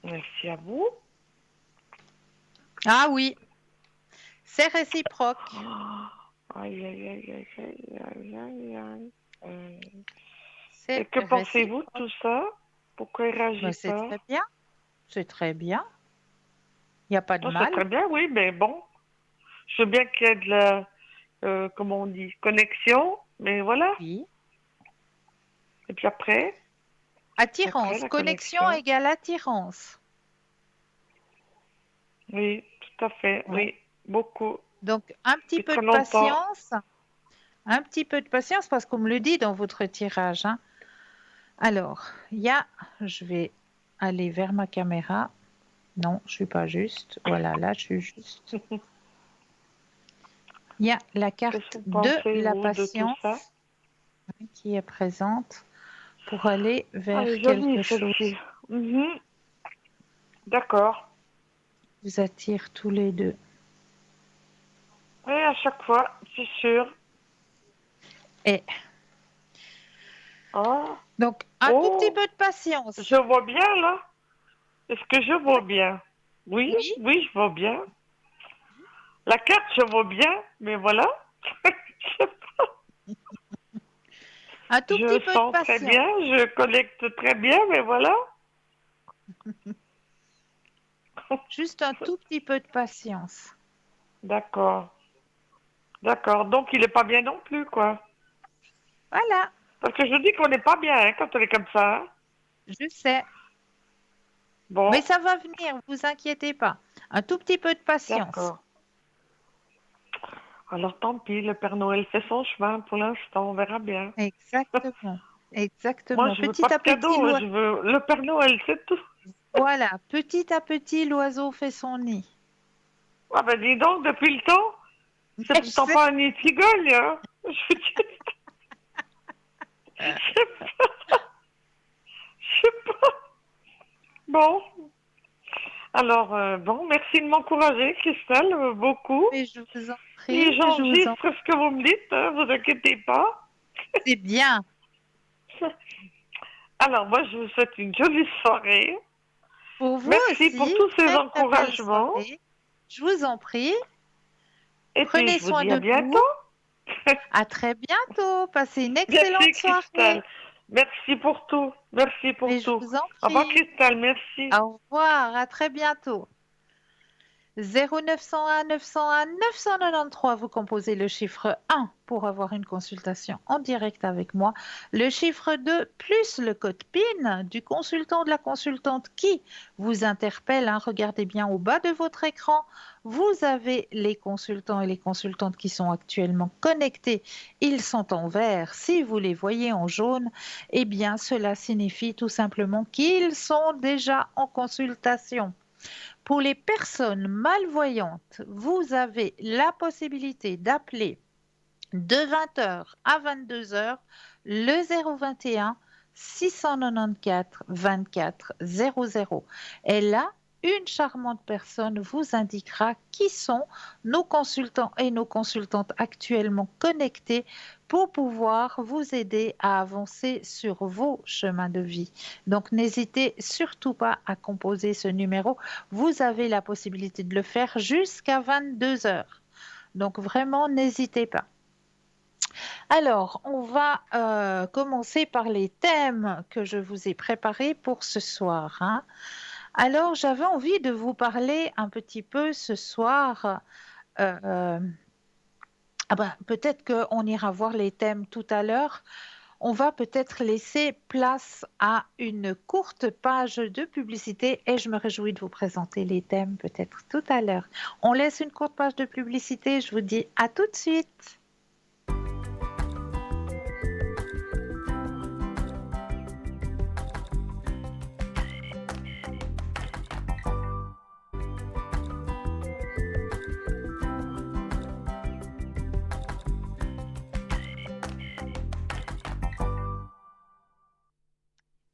Merci à vous. Ah oui, c'est réciproque. Oh, aïe, aïe, aïe, aïe, aïe, aïe, aïe, aïe. Et C'est que pensez-vous de réciproque. tout ça? Pourquoi il Ben, réagit c'est pas? très bien. C'est très bien. Il n'y a pas de Non, c'est mal. très bien, oui, mais bon. Je veux bien qu'il y ait de la, comment on dit, connexion, mais voilà. Oui. Et puis après Attirance. la Connexion connexion. égale attirance. Oui, tout à fait, Ouais. oui, beaucoup. Donc, un petit Depuis peu très de longtemps. patience. Un petit peu de patience parce qu'on me le dit dans votre tirage, hein. Alors, je vais aller vers ma caméra. Non, je suis pas juste. Voilà, là, je suis juste. Il y a la Qu'est-ce que carte vous de pensez, la vous, de tout ça? patience qui est présente pour aller Ah, elle vers est jolie, quelque celle-ci. chose Mhm. D'accord. qui vous attire tous les deux. Oui, à chaque fois, c'est sûr. Et Ah, donc, un tout petit oh, peu de je patience. vois bien, là. Est-ce que je vois bien? Oui, Oui. oui, je vois bien. La carte, je vois bien, mais voilà. Un tout Je petit peu de sens très patience. bien, je collecte très bien, mais voilà. Juste un tout petit peu de patience. D'accord. D'accord. Donc, il est pas bien non plus, quoi. Voilà, Parce que je dis qu'on n'est pas bien hein, quand on est comme ça. Hein. je sais. Mais Bon, ça va venir, vous inquiétez pas. Un tout petit peu de patience. d'accord. Alors, tant pis, le Père Noël fait son chemin pour l'instant, on verra bien. Exactement. Moi, Exactement. je veux pas Petit de à petit, cadeau, je veux le Père Noël, c'est tout. voilà, petit à petit, l'oiseau fait son nid. Ah ben, dis donc, depuis le temps, c'est Mais je pourtant sais. pas un nid de cigogne, hein. Je veux dire, je sais pas. Je sais pas. Bon, alors, bon, merci de m'encourager, Christelle, beaucoup. Mais je vous en prie, Et je vous en j'enregistre ce que vous me dites, hein, vous inquiétez pas. C'est bien. Alors, moi, je vous souhaite une jolie soirée. Pour vous Merci pour aussi, tous ces très très belle encouragements. soirée. Je vous en prie. Et puis, Prenez je vous soin dis à de vous. bientôt. À très bientôt. Passez une excellente Merci, Christelle. soirée. Merci pour tout. Merci pour Mais je tout. vous en Au revoir, prie. Christelle. Merci. Au revoir. À très bientôt. 0901 901 993, vous composez le chiffre 1 pour avoir une consultation en direct avec moi, le chiffre 2 plus le code PIN du consultant ou de la consultante qui vous interpelle. Hein. Regardez bien au bas de votre écran, vous avez les consultants et les consultantes qui sont actuellement connectés. Ils sont en vert. Si vous les voyez en jaune, eh bien cela signifie tout simplement qu'ils sont déjà en consultation. Pour les personnes malvoyantes, vous avez la possibilité d'appeler de 20h à 22h le 021 694 24 00. Et là, une charmante personne vous indiquera qui sont nos consultants et nos consultantes actuellement connectés pour pouvoir vous aider à avancer sur vos chemins de vie. Donc, n'hésitez surtout pas à composer ce numéro. Vous avez la possibilité de le faire jusqu'à 22 heures. Donc, vraiment, n'hésitez pas. Alors, on va commencer par les thèmes que je vous ai préparés pour ce soir. Hein. Alors, j'avais envie de vous parler un petit peu ce soir. euh, peut-être qu'on ira voir les thèmes tout à l'heure. On va peut-être laisser place à une courte page de publicité et je me réjouis de vous présenter les thèmes peut-être tout à l'heure. On laisse une courte page de publicité. Je vous dis à tout de suite.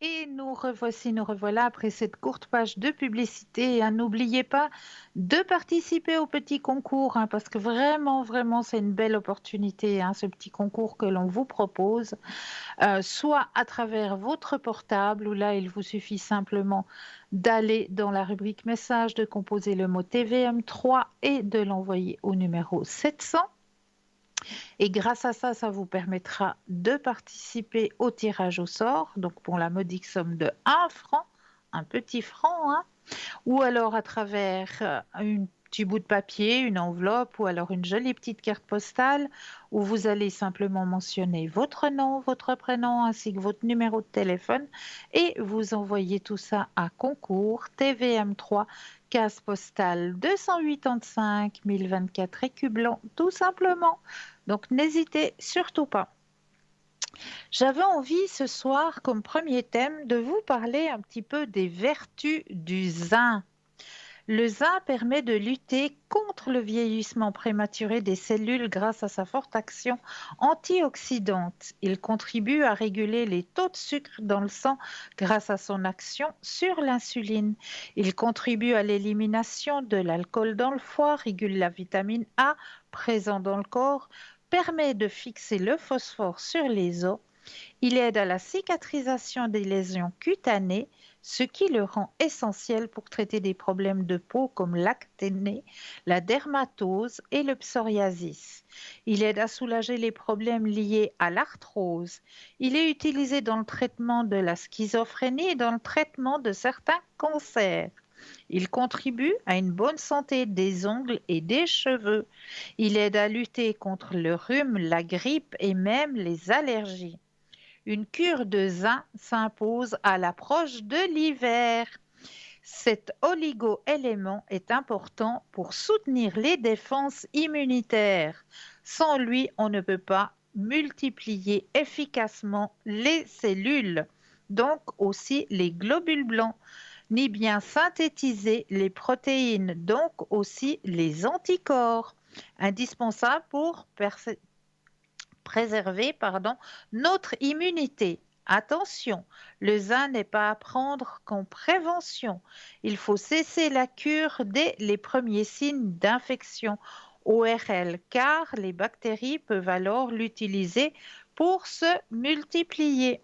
Et nous revoici, nous revoilà après cette courte page de publicité. Hein, n'oubliez pas de participer au petit concours, hein, parce que vraiment, vraiment, c'est une belle opportunité, hein, ce petit concours que l'on vous propose, soit à travers votre portable, où là, il vous suffit simplement d'aller dans la rubrique message, de composer le mot TVM3 et de l'envoyer au numéro 700. Et grâce à ça, ça vous permettra de participer au tirage au sort, donc pour la modique somme de 1 franc, un petit franc, hein, ou alors à travers un petit bout de papier, une enveloppe, ou alors une jolie petite carte postale, où vous allez simplement mentionner votre nom, votre prénom, ainsi que votre numéro de téléphone, et vous envoyez tout ça à concours TVM3, case postale 285 1024 Écublens, tout simplement. Donc n'hésitez surtout pas. J'avais envie ce soir, comme premier thème, de vous parler un petit peu des vertus du zinc. Le zinc permet de lutter contre le vieillissement prématuré des cellules grâce à sa forte action antioxydante. Il contribue à réguler les taux de sucre dans le sang grâce à son action sur l'insuline. Il contribue à l'élimination de l'alcool dans le foie, régule la vitamine A présente dans le corps, permet de fixer le phosphore sur les os. Il aide à la cicatrisation des lésions cutanées, ce qui le rend essentiel pour traiter des problèmes de peau comme l'acné, la dermatose et le psoriasis. Il aide à soulager les problèmes liés à l'arthrose. Il est utilisé dans le traitement de la schizophrénie et dans le traitement de certains cancers. Il contribue à une bonne santé des ongles et des cheveux. Il aide à lutter contre le rhume, la grippe et même les allergies. Une cure de zinc s'impose à l'approche de l'hiver. Cet oligo-élément est important pour soutenir les défenses immunitaires. Sans lui, on ne peut pas multiplier efficacement les cellules, donc aussi les globules blancs, ni bien synthétiser les protéines, donc aussi les anticorps, indispensables pour préserver notre immunité. Attention, le zinc n'est pas à prendre qu'en prévention. Il faut cesser la cure dès les premiers signes d'infection ORL, car les bactéries peuvent alors l'utiliser pour se multiplier.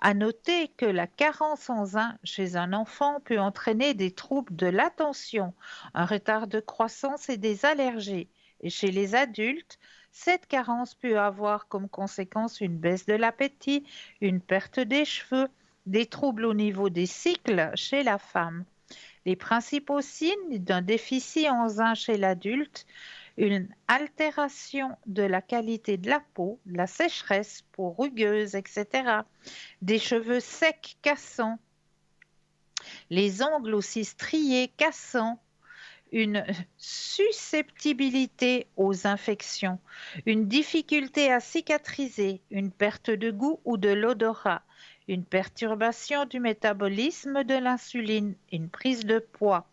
À noter que la carence en zinc chez un enfant peut entraîner des troubles de l'attention, un retard de croissance et des allergies. Et chez les adultes, cette carence peut avoir comme conséquence une baisse de l'appétit, une perte des cheveux, des troubles au niveau des cycles chez la femme. Les principaux signes d'un déficit en zinc chez l'adulte, une altération de la qualité de la peau, la sécheresse, peau rugueuse, etc. Des cheveux secs, cassants, les ongles aussi striés, cassants, une susceptibilité aux infections, une difficulté à cicatriser, une perte de goût ou de l'odorat, une perturbation du métabolisme de l'insuline, une prise de poids.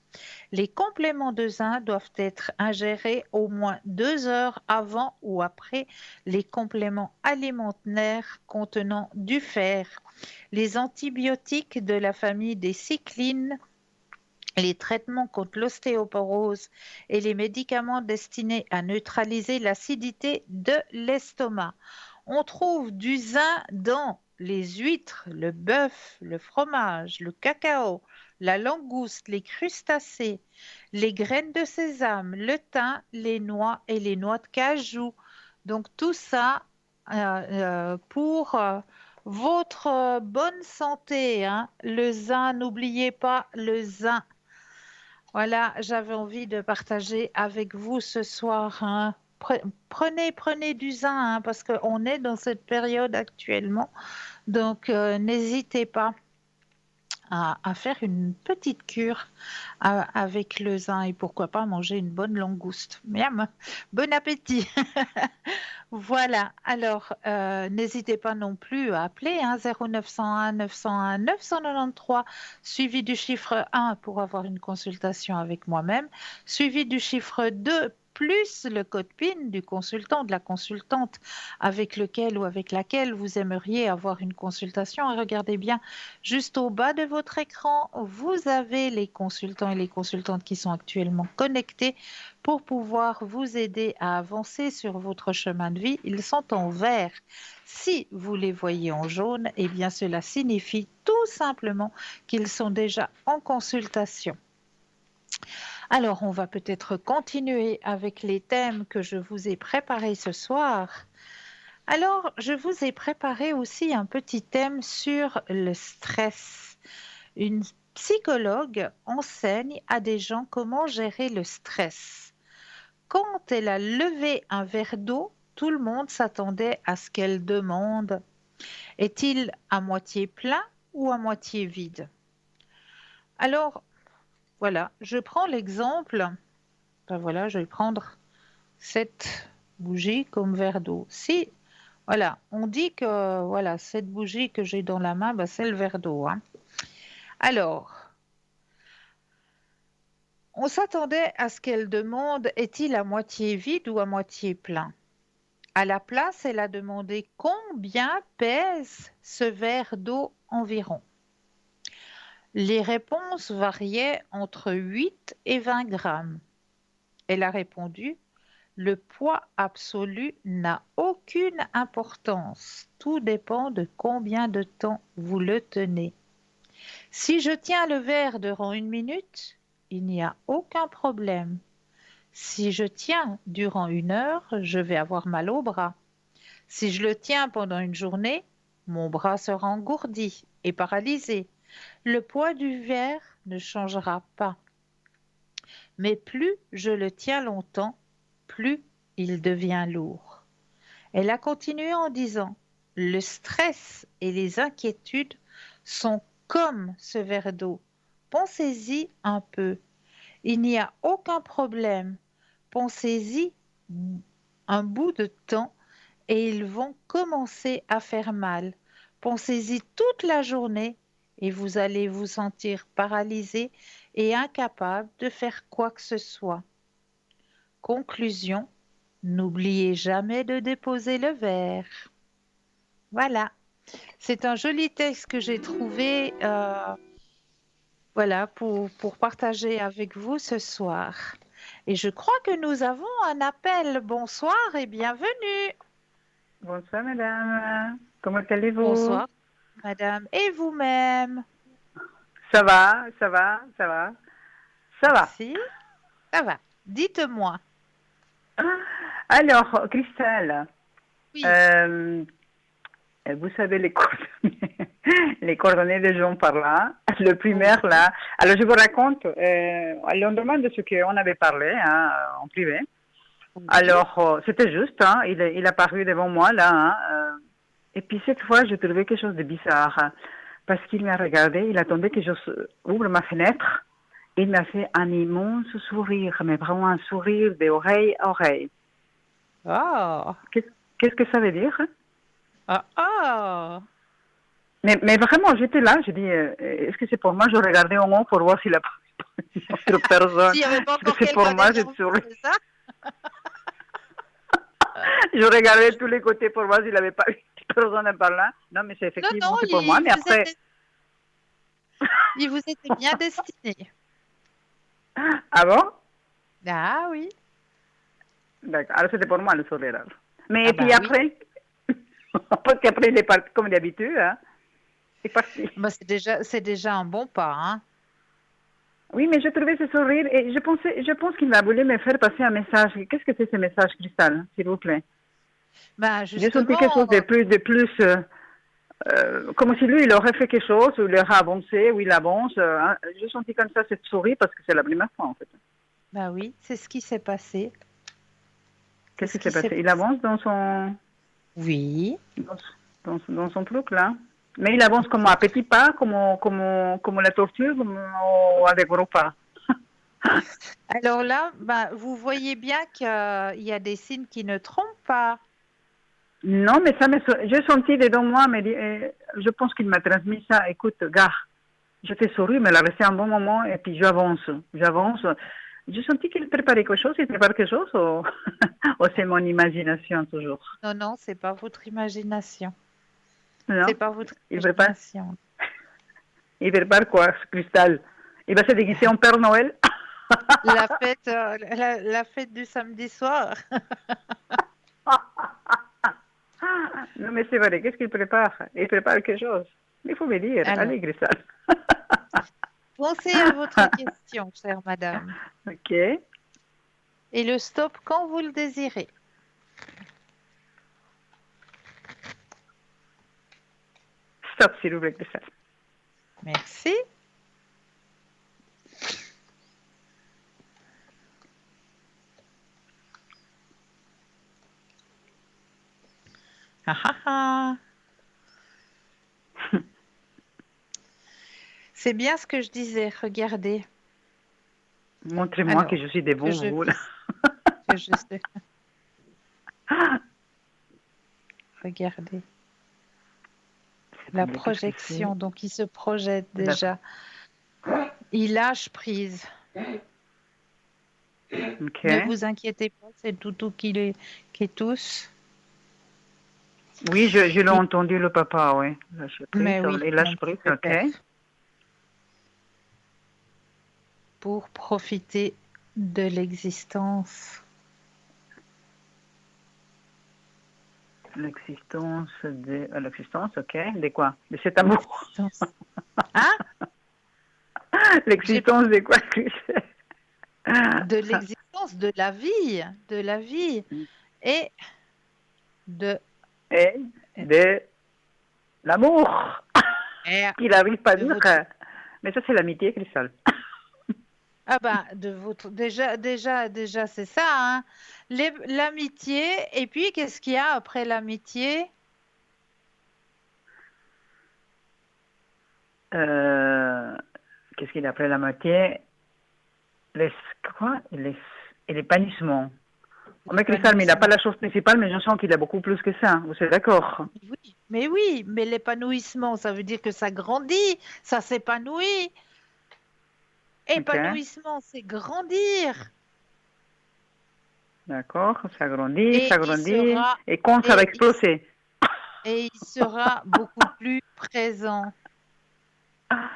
Les compléments de zinc doivent être ingérés au moins 2 heures avant ou après les compléments alimentaires contenant du fer. Les antibiotiques de la famille des cyclines, les traitements contre l'ostéoporose et les médicaments destinés à neutraliser l'acidité de l'estomac. On trouve du zinc dans les huîtres, le bœuf, le fromage, le cacao, la langouste, les crustacés, les graines de sésame, le thym, les noix et les noix de cajou. Donc tout ça pour votre bonne santé, hein. Le zinc, n'oubliez pas le zinc. Voilà, j'avais envie de partager avec vous ce soir, hein. Prenez du zinc, hein, parce qu'on est dans cette période actuellement. Donc, n'hésitez pas à faire une petite cure avec le zinc et pourquoi pas manger une bonne langouste. Miam, bon appétit. Voilà, alors n'hésitez pas non plus à appeler, hein, 0901 901 993, suivi du chiffre 1 pour avoir une consultation avec moi-même, suivi du chiffre 2 plus le code PIN du consultant, de la consultante avec lequel ou avec laquelle vous aimeriez avoir une consultation. Et regardez bien, juste au bas de votre écran, vous avez les consultants et les consultantes qui sont actuellement connectés pour pouvoir vous aider à avancer sur votre chemin de vie. Ils sont en vert. Si vous les voyez en jaune, eh bien cela signifie tout simplement qu'ils sont déjà en consultation. Alors, on va peut-être continuer avec les thèmes que je vous ai préparés ce soir. Alors, je vous ai préparé aussi un petit thème sur le stress. Une psychologue enseigne à des gens comment gérer le stress. Quand elle a levé un verre d'eau, tout le monde s'attendait à ce qu'elle demande: est-il à moitié plein ou à moitié vide? Alors, voilà, je prends l'exemple. Ben voilà, je vais prendre cette bougie comme verre d'eau. Si, voilà, on dit que voilà, cette bougie que j'ai dans la main, ben, c'est le verre d'eau, hein. Alors, on s'attendait à ce qu'elle demande: est-il à moitié vide ou à moitié plein? À la place, elle a demandé: combien pèse ce verre d'eau environ? Les réponses variaient entre 8 et 20 grammes. Elle a répondu: le poids absolu n'a aucune importance. Tout dépend de combien de temps vous le tenez. Si je tiens le verre durant 1 minute, il n'y a aucun problème. Si je tiens durant 1 heure, je vais avoir mal au bras. Si je le tiens pendant une journée, mon bras sera engourdi et paralysé. Le poids du verre ne changera pas. Mais plus je le tiens longtemps, plus il devient lourd. Elle a continué en disant, le stress et les inquiétudes sont comme ce verre d'eau. Pensez-y un peu. Il n'y a aucun problème. Pensez-y un bout de temps et ils vont commencer à faire mal. Pensez-y toute la journée et vous allez vous sentir paralysé et incapable de faire quoi que ce soit. Conclusion, n'oubliez jamais de déposer le verre. Voilà, c'est un joli texte que j'ai trouvé voilà, pour partager avec vous ce soir. Et je crois que nous avons un appel. Bonsoir et bienvenue. Bonsoir, madame. Comment allez-vous? Bonsoir, madame. Et vous-même? Ça va, ça va, ça va, ça va. Merci. Ça va. Dites-moi. Alors, Christelle, Oui. euh, vous savez les coordonnées, les coordonnées de Jean par là, le primaire là. Alors, je vous raconte, le lendemain de ce qu'on avait parlé hein, en privé. Oui. Alors, c'était juste, hein, il a paru devant moi là. Hein, et puis cette fois, je trouvais quelque chose de bizarre. Parce qu'il m'a regardé, il attendait que ouvre ma fenêtre. Il m'a fait un immense sourire, mais vraiment un sourire d'oreille à oreille. Oh. Qu'est-ce que ça veut dire? Ah, ah. Mais vraiment, j'étais là, j'ai dit, est-ce que c'est pour moi? Je regardais au moins pour voir s'il a pas une autre personne. S'il n'y avait pas Est-ce que encore c'est pour quelqu'un moi? Je derrière vous, souris. c'est ça? Je regardais de tous les côtés pour voir s'il n'avait pas une personne par là. Non, mais c'est Non, non, effectivement, c'est pour moi. Mais après... il vous était bien destiné. Ah bon? Ah oui. D'accord. Alors c'était pour moi le sourire. Alors. Mais Ah puis bah oui. après, parce qu'après il est parti comme d'habitude, hein, il est parti. Bah, c'est déjà un bon pas, hein. Oui, mais je trouvais ce sourire et je pense qu'il va voulu me faire passer un message. Qu'est-ce que c'est ce message, Cristal, s'il vous plaît? Bah J'ai senti quelque chose justement, de plus comme si lui, il aurait fait quelque chose, ou il aurait avancé, ou il avance. Hein. J'ai senti comme ça cette souris parce que c'est la première fois, en fait. bah oui, c'est ce qui s'est passé. C'est Qu'est-ce ce qui qui s'est s'est passé? Il passé. avance dans son... Oui. dans son truc, là. Mais il avance comme à petits pas, comme la tortue, comme à des gros pas. Alors là, bah, vous voyez bien qu'il y a des signes qui ne trompent pas. Non, mais ça j'ai senti dedans moi, mais je pense qu'il m'a transmis ça. Écoute, gars, je te souris, mais là, resté un bon moment, et puis j'avance. J'ai senti qu'il préparait quelque chose, il prépare quelque chose, ou, ou c'est mon imagination toujours? Non, non, c'est pas votre imagination. C'est Non, pas votre il prépare. imagination. Il prépare quoi, ce cristal? Il va se déguiser en Père Noël? La fête du samedi soir. Non, mais c'est vrai, qu'est-ce qu'il prépare? Il prépare quelque chose. Il faut me dire. Alors, Allez, cristal. pensez à votre question, chère madame, Ok. et le stop quand vous le désirez. Stop, s'il vous plaît, cristal. Merci. Ah, ah, ah. C'est bien ce que je disais, regardez. Montrez-moi Alors, que je suis devant que je vous, là. que je sais. Regardez. La projection, donc il se projette déjà. Il lâche prise. Ok. Ne vous inquiétez pas, c'est Toutou qui tousse. Oui, je l'ai entendu, le papa, oui. Lâche prise, Mais oui, il mon lâche petit prise, ok. pépère. Pour profiter de l'existence. L'existence, ok. De quoi? De cet amour. Hein? L'existence de quoi, Christelle? de l'existence, de la vie et de Et de l'amour, et qu'il n'arrive pas à de dire. votre Mais ça, c'est l'amitié, Christelle. ah ben de votre déjà c'est ça hein. L'amitié et puis qu'est-ce qu'il y a après l'amitié? Euh, Qu'est-ce qu'il a après l'amitié? Les, quoi? Et l'épanouissement. Oh, mais Christelle, mais il n'a pas L'épanouissement. la chose principale, mais je sens qu'il a beaucoup plus que ça. Vous êtes d'accord? Oui, mais l'épanouissement, ça veut dire que ça grandit, ça s'épanouit. Ok, Épanouissement, c'est grandir. d'accord. Et Ça il grandit. sera, Et quand ça va et il, exploser? et il sera beaucoup plus présent.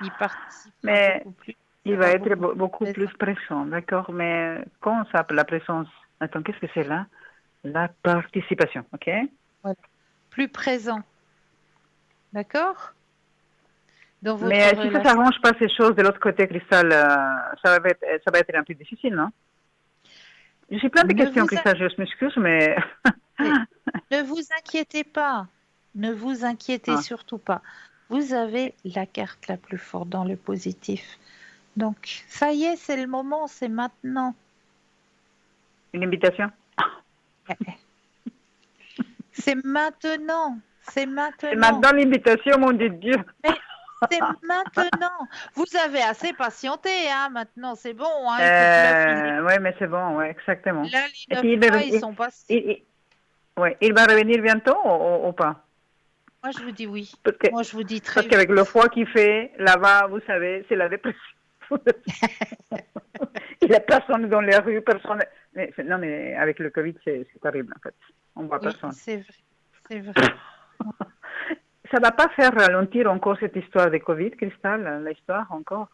Il participera Mais beaucoup plus, il il va sera être beaucoup plus beaucoup plus présent. présent, d'accord? Mais quand ça, la présence? Attends, qu'est-ce que c'est là? La participation, ok? Voilà. Plus présent. D'accord? Dans Mais votre si ça relation. s'arrange pas ces choses de l'autre côté, Cristal, ça va être un peu difficile, non? Je suis plein de Ne questions, vous, Cristal, je m'excuse, mais... ne vous inquiétez pas. Ne vous inquiétez Ah, surtout pas. Vous avez la carte la plus forte dans le positif. Donc, ça y est, c'est le moment, c'est maintenant. une invitation? C'est maintenant. C'est C'est maintenant. maintenant l'invitation, mon Dieu. Mais c'est maintenant. Vous avez assez patienté, hein, maintenant, c'est bon, hein, il faut que l'œuf, Oui, mais c'est bon, ouais, exactement. là, les Et 9 puis, mois, ils sont passés. ouais, il va revenir bientôt ou pas? Moi, je vous dis oui. Parce que, Moi, je vous dis parce très qu'avec le vite. froid qu'il fait, là-bas, vous savez, c'est la dépression. Il n'y a personne dans les rues, personne. Non, mais avec le Covid, c'est terrible, en fait. On voit Oui, personne. c'est vrai. C'est vrai. Ça va pas faire ralentir encore cette histoire de Covid, Cristal, l'histoire encore,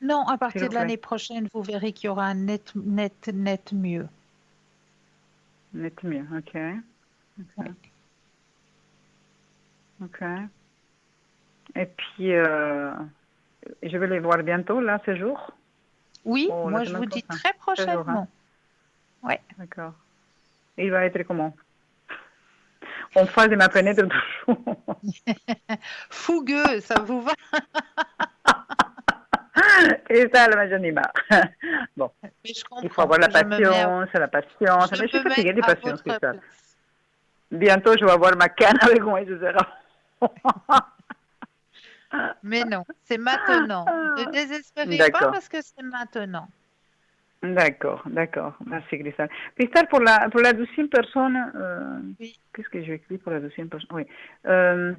Non, à s'il partir vous de plaît. l'année prochaine, vous verrez qu'il y aura un net mieux. Net mieux, ok. Ok. Ouais. Ok. Et puis, je vais les voir bientôt, là, ce jour, Oui, ou la moi, je semaine vous dis prochaine. très Ce jour, hein. prochainement. Ouais. D'accord. Il va être comment? En face de ma fenêtre toujours. Fougueux, ça vous va? Cristal, mais j'en ai marre. Bon, Mais je il faut comprends. avoir la Je me mets patience, la patience. Mais je suis je me mets fatiguée des à patience, votre Cristal. place. Bientôt, je vais avoir ma canne avec moi, etc. Mais non, c'est maintenant. Ne désespérez pas D'accord, parce que c'est maintenant. d'accord, d'accord. Merci, Cristal. Cristal, pour la deuxième personne, Oui. qu'est-ce que j'ai écrit pour la deuxième personne? Oui. Euh,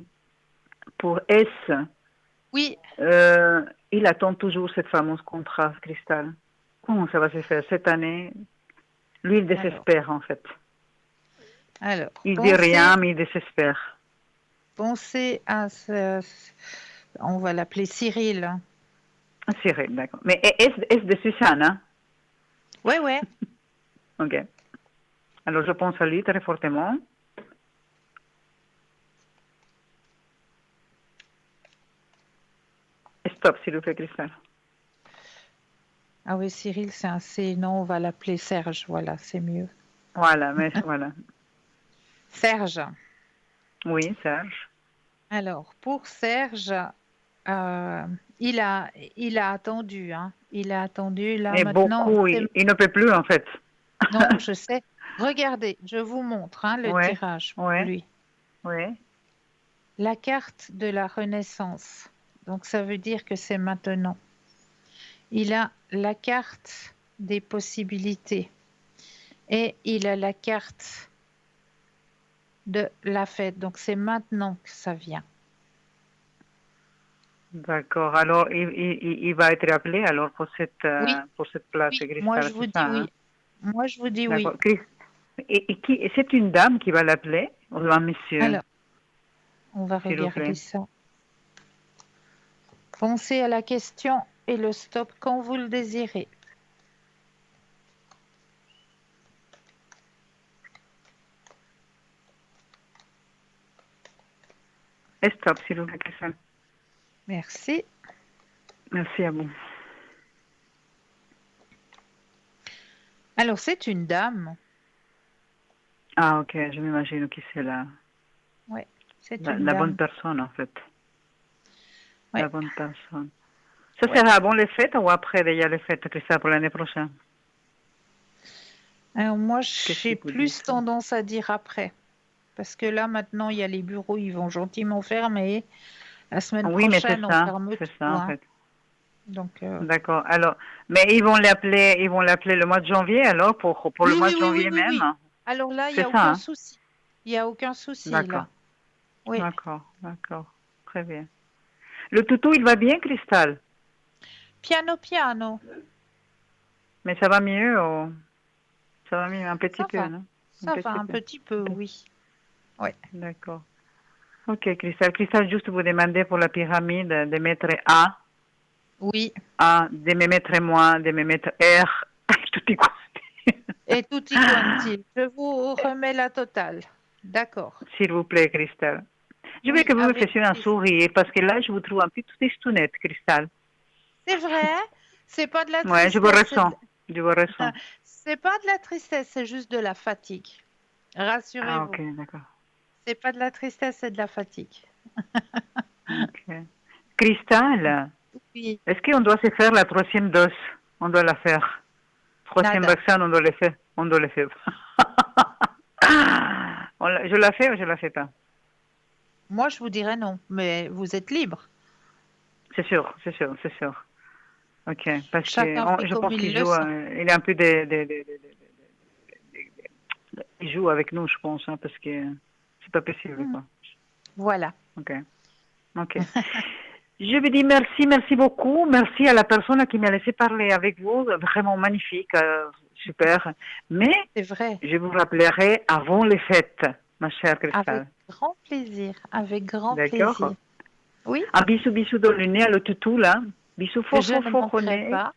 pour S, Oui. il attend toujours cette fameuse contrat, Cristal. Comment ça va se faire cette année? Lui, il Alors, désespère, en fait. alors, Il dit rien, mais il désespère. pensez à on va l'appeler Cyril. Hein. Cyril, d'accord. Mais est de Suzanne, hein? Ouais, ouais. Ok. Alors, je pense à lui très fortement. Stop, s'il vous plaît, Cristal. Ah oui, Cyril, c'est un C. Non, on va l'appeler Serge. Voilà, c'est mieux. Voilà, mais voilà. Serge. Oui, Serge. Alors, pour Serge, euh, il a attendu. Hein. Il a attendu. Là, Et maintenant, beaucoup, il ne peut plus, en fait. non, je sais. Regardez, je vous montre hein, le Ouais, tirage pour ouais, lui. ouais. La carte de la Renaissance. Donc, ça veut dire que c'est maintenant. Il a la carte des possibilités et il a la carte de la fête. Donc, c'est maintenant que ça vient. D'accord. Alors, il va être appelé alors Oui, pour cette place, oui, moi Cristal, je vous c'est ça, dis hein? oui. Moi je vous dis oui. D'accord. Et c'est une dame qui va l'appeler ou un monsieur, Alors, on va s'il vous regarder plaît? ça. Pensez à la question et le stop quand vous le désirez. Stop, s'il vous plaît, Cristal. Merci. Merci à vous. Alors, c'est une dame. Ah, ok, je m'imagine qui c'est Oui, c'est la, une la bonne dame. personne, en fait. Oui, La bonne personne. Ça oui. sera avant les fêtes ou après déjà les fêtes, Christelle, pour l'année prochaine? Alors, moi, Qu'est-ce j'ai qu'ils vous disent? plus tendance à dire après. Parce que là, maintenant, il y a les bureaux, ils vont gentiment fermer. La semaine Oui, mais prochaine, on ferme c'est tout, ça, en hein. fait. Donc, D'accord. Alors, mais ils vont l'appeler le mois de janvier, alors, pour le oui, mois oui, de oui, oui, janvier oui, même? oui. Alors là, il n'y C'est a ça, aucun hein? souci. Il n'y a aucun souci, D'accord. là. Oui. D'accord. D'accord. Très bien. Le toutou, il va bien, Cristal? Piano, piano. Mais ça va mieux, ça va mieux un petit Ça peu, va. non? Un Ça va petit un peu. petit peu, oui. Oui. D'accord. Ok, Cristal. Cristal, juste vous demander pour la pyramide de mettre Oui. A, de me mettre moi, de me mettre R, tout est compris. Et tutti quanti. Je vous remets la totale. D'accord. S'il vous plaît, Cristal. Je veux Oui, que vous me avec fassiez un plaisir. sourire parce que là, je vous trouve un peu tristounette, Cristal. C'est vrai, c'est pas de la Ouais, je vous tristesse, ressens. Je vous ressens. c'est pas de la tristesse, c'est juste de la fatigue. Ah, ok, Rassurez-vous. d'accord. C'est pas de la tristesse, c'est de la fatigue. Ok. Cristal, Oui. est-ce qu'on doit se faire la troisième dose? On doit la faire. Troisième Nada. vaccin, on doit le faire. On doit le faire. Je la fais ou je la fais pas? Moi, je vous dirais non, mais vous êtes libre. C'est sûr, c'est sûr, c'est sûr. Ok, parce que Chacun fait je comme pense il qu'il le joue, sent. il a un peu il joue avec nous, je pense, hein, parce que c'est pas possible, Mhm. quoi. Voilà. Ok, ok. Je vous dis merci, merci beaucoup. Merci à la personne qui m'a laissé parler avec vous. Vraiment magnifique, super. Mais C'est vrai. je vous rappellerai avant les fêtes, ma chère Avec Cristal. grand plaisir. Avec grand plaisir. D'accord? Oui, Un bisou, bisou dans le nez à le toutou, là. Bisou fort, je fort, ne fort au manquerai nez. pas.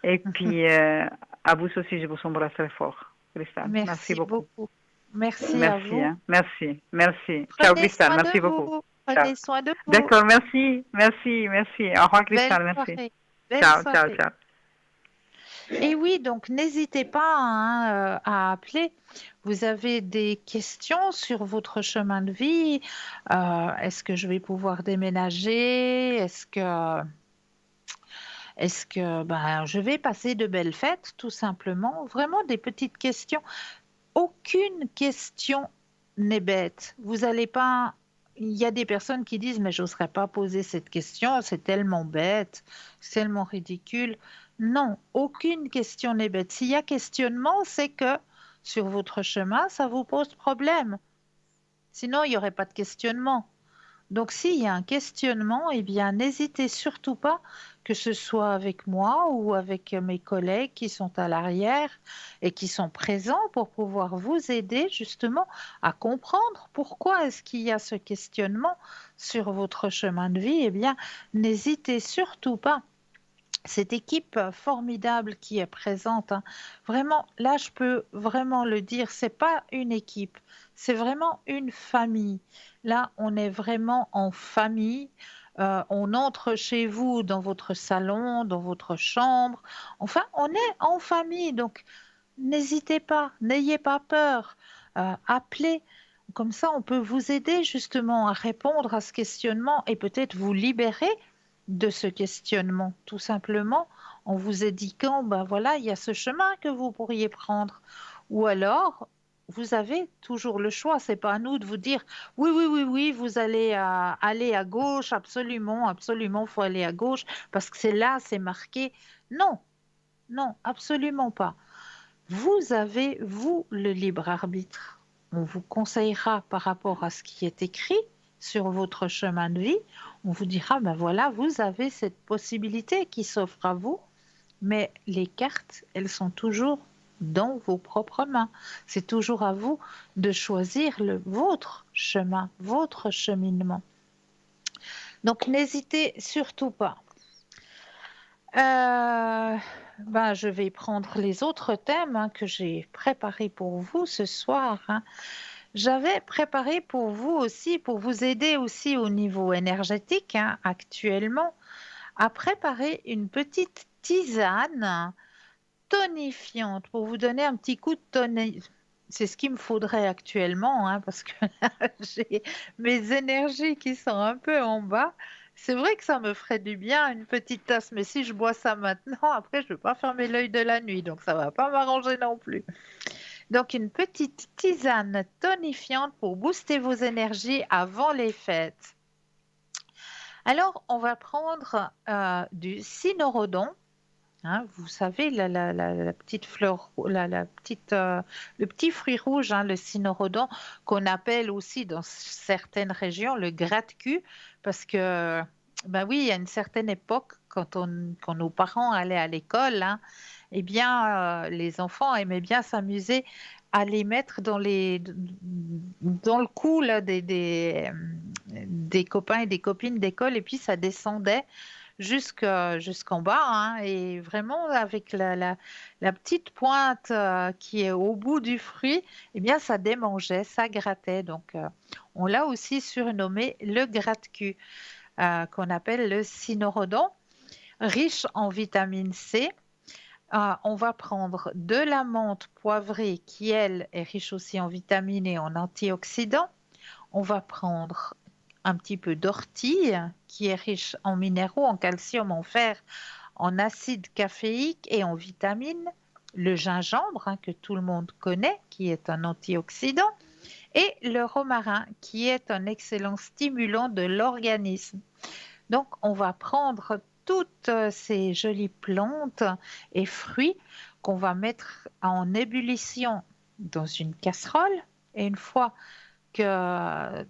Et puis, à vous aussi, je vous embrasse très fort, Cristal. Merci Merci beaucoup. beaucoup. Merci à Merci, vous. hein. Merci, merci. Ciao, Prenez Cristal. soin de Merci beaucoup. vous. Ciao. Prenez soin de vous. D'accord, merci, merci, merci. Au revoir, Belle Cristal, merci. soirée. Belle Ciao, ciao, soirée. ciao. Et oui, donc n'hésitez pas, hein, à appeler. Vous avez des questions sur votre chemin de vie. Est-ce que je vais pouvoir déménager? Est-ce que ben, je vais passer de belles fêtes, tout simplement? Vraiment des petites questions. Aucune question n'est bête. Vous allez pas. Il y a des personnes qui disent, mais j'oserais pas poser cette question, c'est tellement bête, c'est tellement ridicule. Non, aucune question n'est bête. S'il y a questionnement, c'est que sur votre chemin, ça vous pose problème. Sinon, il n'y aurait pas de questionnement. Donc, s'il y a un questionnement, eh bien, n'hésitez surtout pas, que ce soit avec moi ou avec mes collègues qui sont à l'arrière et qui sont présents pour pouvoir vous aider justement à comprendre pourquoi est-ce qu'il y a ce questionnement sur votre chemin de vie. Eh bien, n'hésitez surtout pas. Cette équipe formidable qui est présente, hein, vraiment, là, je peux vraiment le dire, c'est pas une équipe, c'est vraiment une famille. Là, on est vraiment en famille. On entre chez vous dans votre salon, dans votre chambre. Enfin, on est en famille. Donc, n'hésitez pas, n'ayez pas peur. Appelez. Comme ça, on peut vous aider justement à répondre à ce questionnement et peut-être vous libérer de ce questionnement, tout simplement en vous indiquant, ben voilà, il y a ce chemin que vous pourriez prendre. Ou alors, vous avez toujours le choix. C'est pas à nous de vous dire, oui, oui, oui, oui, vous allez aller à gauche, absolument, absolument, faut aller à gauche parce que c'est là, c'est marqué. Non, non, absolument pas. Vous avez, vous, le libre arbitre. On vous conseillera par rapport à ce qui est écrit sur votre chemin de vie. On vous dira, ben voilà, vous avez cette possibilité qui s'offre à vous, mais les cartes, elles sont toujours dans vos propres mains. C'est toujours à vous de choisir votre chemin, votre cheminement. Donc n'hésitez surtout pas. Je vais prendre les autres thèmes, hein, que j'ai préparés pour vous ce soir, hein. J'avais préparé pour vous aussi, pour vous aider aussi au niveau énergétique, hein, actuellement, à préparer une petite tisane tonifiante pour vous donner un petit coup de tonifiant. C'est ce qu'il me faudrait actuellement, hein, parce que là, j'ai mes énergies qui sont un peu en bas. C'est vrai que ça me ferait du bien, une petite tasse, mais si je bois ça maintenant, après, je ne vais pas fermer l'œil de la nuit, donc ça ne va pas m'arranger non plus. Donc, une petite tisane tonifiante pour booster vos énergies avant les fêtes. Alors, on va prendre du cynorhodon. Hein, vous savez, la petite fleur, le petit fruit rouge, hein, le cynorhodon, qu'on appelle aussi dans certaines régions le gratte-cul, parce que, ben oui, il y a une certaine époque, quand nos parents allaient à l'école, hein, eh bien, les enfants aimaient bien s'amuser à les mettre dans le cou là, des copains et des copines d'école, et puis ça descendait jusqu'en bas, hein, et vraiment avec la petite pointe qui est au bout du fruit, eh bien ça démangeait, ça grattait. Donc on l'a aussi surnommé le gratte-cul, qu'on appelle le cynorhodon, riche en vitamine C. On va prendre de la menthe poivrée qui, elle, est riche aussi en vitamines et en antioxydants. On va prendre un petit peu d'ortie qui est riche en minéraux, en calcium, en fer, en acide caféique et en vitamines. Le gingembre, hein, que tout le monde connaît, qui est un antioxydant. Et le romarin, qui est un excellent stimulant de l'organisme. Donc, on va prendre toutes ces jolies plantes et fruits qu'on va mettre en ébullition dans une casserole. Et une fois que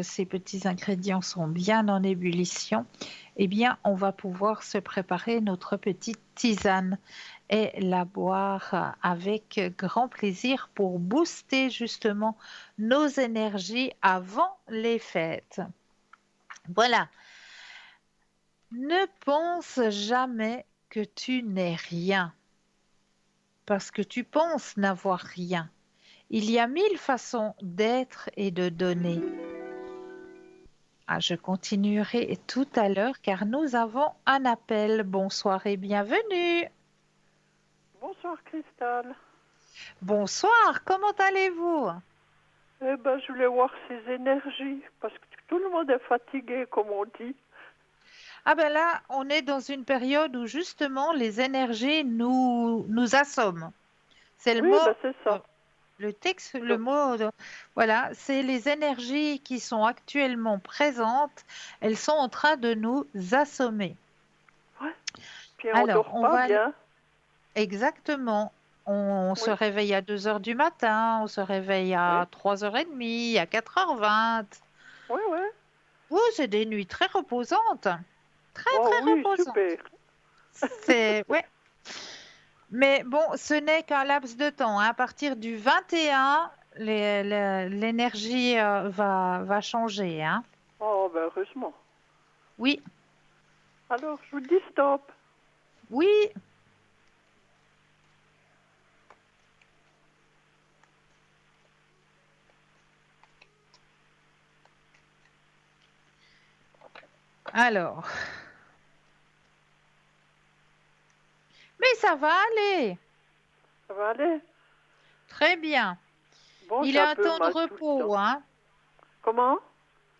ces petits ingrédients sont bien en ébullition, eh bien, on va pouvoir se préparer notre petite tisane et la boire avec grand plaisir pour booster justement nos énergies avant les fêtes. Voilà. Ne pense jamais que tu n'es rien, parce que tu penses n'avoir rien. Il y a 1000 façons d'être et de donner. Je continuerai tout à l'heure car nous avons un appel. Bonsoir et bienvenue. Bonsoir Christelle. Bonsoir, comment allez-vous? Eh ben, je voulais voir ses énergies parce que tout le monde est fatigué, comme on dit. Ah ben là, on est dans une période où justement les énergies nous assomment. C'est le Oui, mot, ben c'est ça. le texte, le Donc, mot, voilà, c'est les énergies qui sont actuellement présentes. Elles sont en train de nous assommer. ouais. Puis on Alors, dort on pas va bien. exactement. On se Oui, réveille à 2 heures du matin, on se réveille oui, à 3h30, à 4h20. oui, oui. Oh, c'est des nuits très reposantes. Très, Oh très oui, reposantes. super. Ouais. Mais bon, ce n'est qu'un laps de temps, hein. À partir du 21, l'énergie va changer, hein. Oh, ben heureusement. Oui, Alors, je vous dis stop. oui. Alors, mais ça va aller. Ça va aller? Très bien. Bon, Il j'ai a un un peu temps de mal tout le repos, temps. hein. Comment?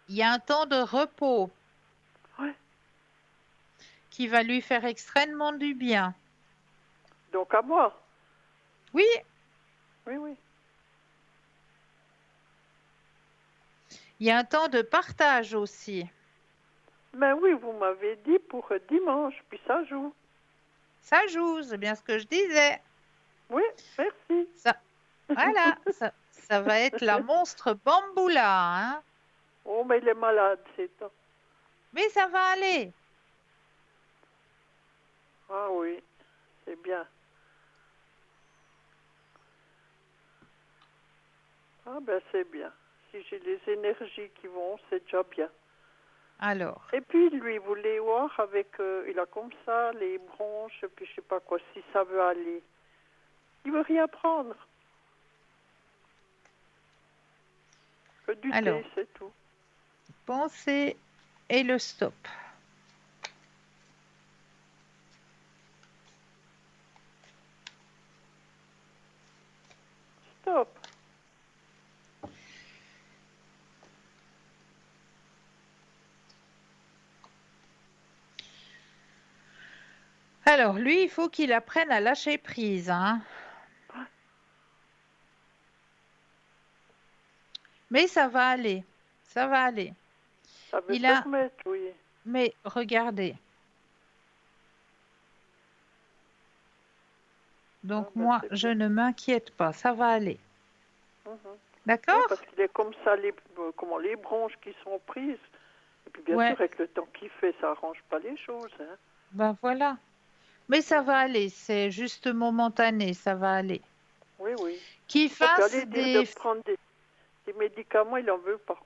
Il y a un temps de repos Oui. qui va lui faire extrêmement du bien. Donc à moi? Oui, Oui, oui. il y a un temps de partage aussi. Mais oui, vous m'avez dit pour dimanche, puis ça joue. Ça joue, c'est bien ce que je disais. Oui, merci. Ça, voilà, ça va être la monstre Bamboula, hein. Oh, mais il est malade, c'est ça. Mais ça va aller. Ah oui, c'est bien. Ah ben c'est bien. Si j'ai les énergies qui vont, c'est déjà bien. Alors, Et puis lui, vous voulez voir avec, il a comme ça les bronches, puis je sais pas quoi, si ça veut aller. Il veut rien prendre. Que du alors, thé, c'est tout. pensez et le stop. Alors, lui, il faut qu'il apprenne à lâcher prise, hein. Mais ça va aller. Ça va aller. Ça veut Il se a... remettre, oui. Mais regardez. Donc, Ah, ben, moi, c'est je bien. ne m'inquiète pas. Ça va aller. Mhm. Oui, D'accord? parce qu'il est comme ça, comment, les bronches qui sont prises. Et puis bien Ouais. sûr, avec le temps qu'il fait, ça arrange pas les choses. Hein. Ben voilà. Mais ça va aller. C'est juste momentané. Ça va aller. Oui, oui. Qu'il Moi, fasse j'allais dire de des... prendre des médicaments, il en veut pas.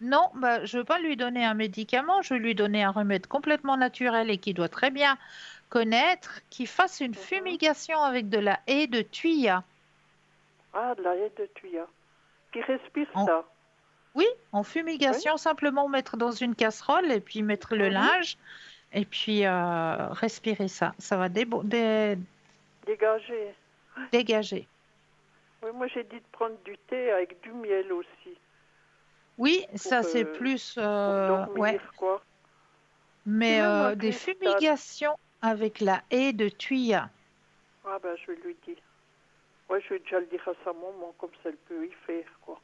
Non, bah, je ne veux pas lui donner un médicament. Je vais lui donner un remède complètement naturel et qu'il doit très bien connaître. Qu'il fasse une Mhm. fumigation avec de la haie de tuya. Ah, de la haie de tuya. Qui respire En- ça. Oui, en Oui. fumigation, simplement mettre dans une casserole et puis mettre le Mhm. linge et puis respirer ça. Ça va Dégagé. dégager. Oui, moi j'ai dit de prendre du thé avec du miel aussi Oui, pour, ça c'est euh, plus, pour ouais, dormir, quoi. Tu mais veux ma des cristal? fumigations avec la haie de tuya. Ah ben je vais lui dire. Ouais, je vais déjà le dire à sa maman, comme ça elle peut y faire, quoi.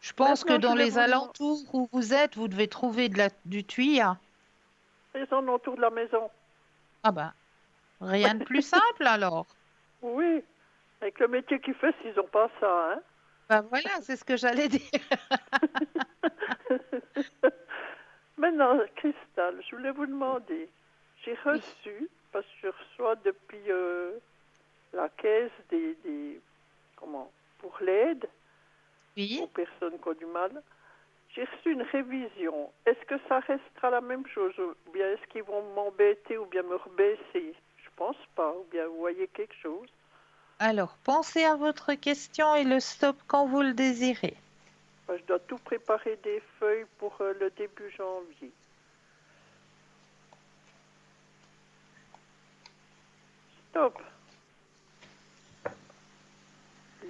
Je pense que Maintenant, je dans voulais les vous demander, alentours où vous êtes, vous devez trouver du tuya. les gens autour de la maison. Ah ben, rien de plus simple alors. Oui, avec le métier qu'il fait, s'ils n'ont pas ça, hein. Ben voilà, c'est ce que j'allais dire. Maintenant, Cristal, je voulais vous demander, j'ai Oui. reçu, parce que je reçois depuis la caisse comment, pour l'aide Oui. aux personnes qui ont du mal, j'ai reçu une révision. Est-ce que ça restera la même chose ou bien est-ce qu'ils vont m'embêter ou bien me rebaisser? Je pense pas, ou bien vous voyez quelque chose. Alors, pensez à votre question et le stop quand vous le désirez. Enfin, je dois tout préparer des feuilles pour le début janvier. Stop.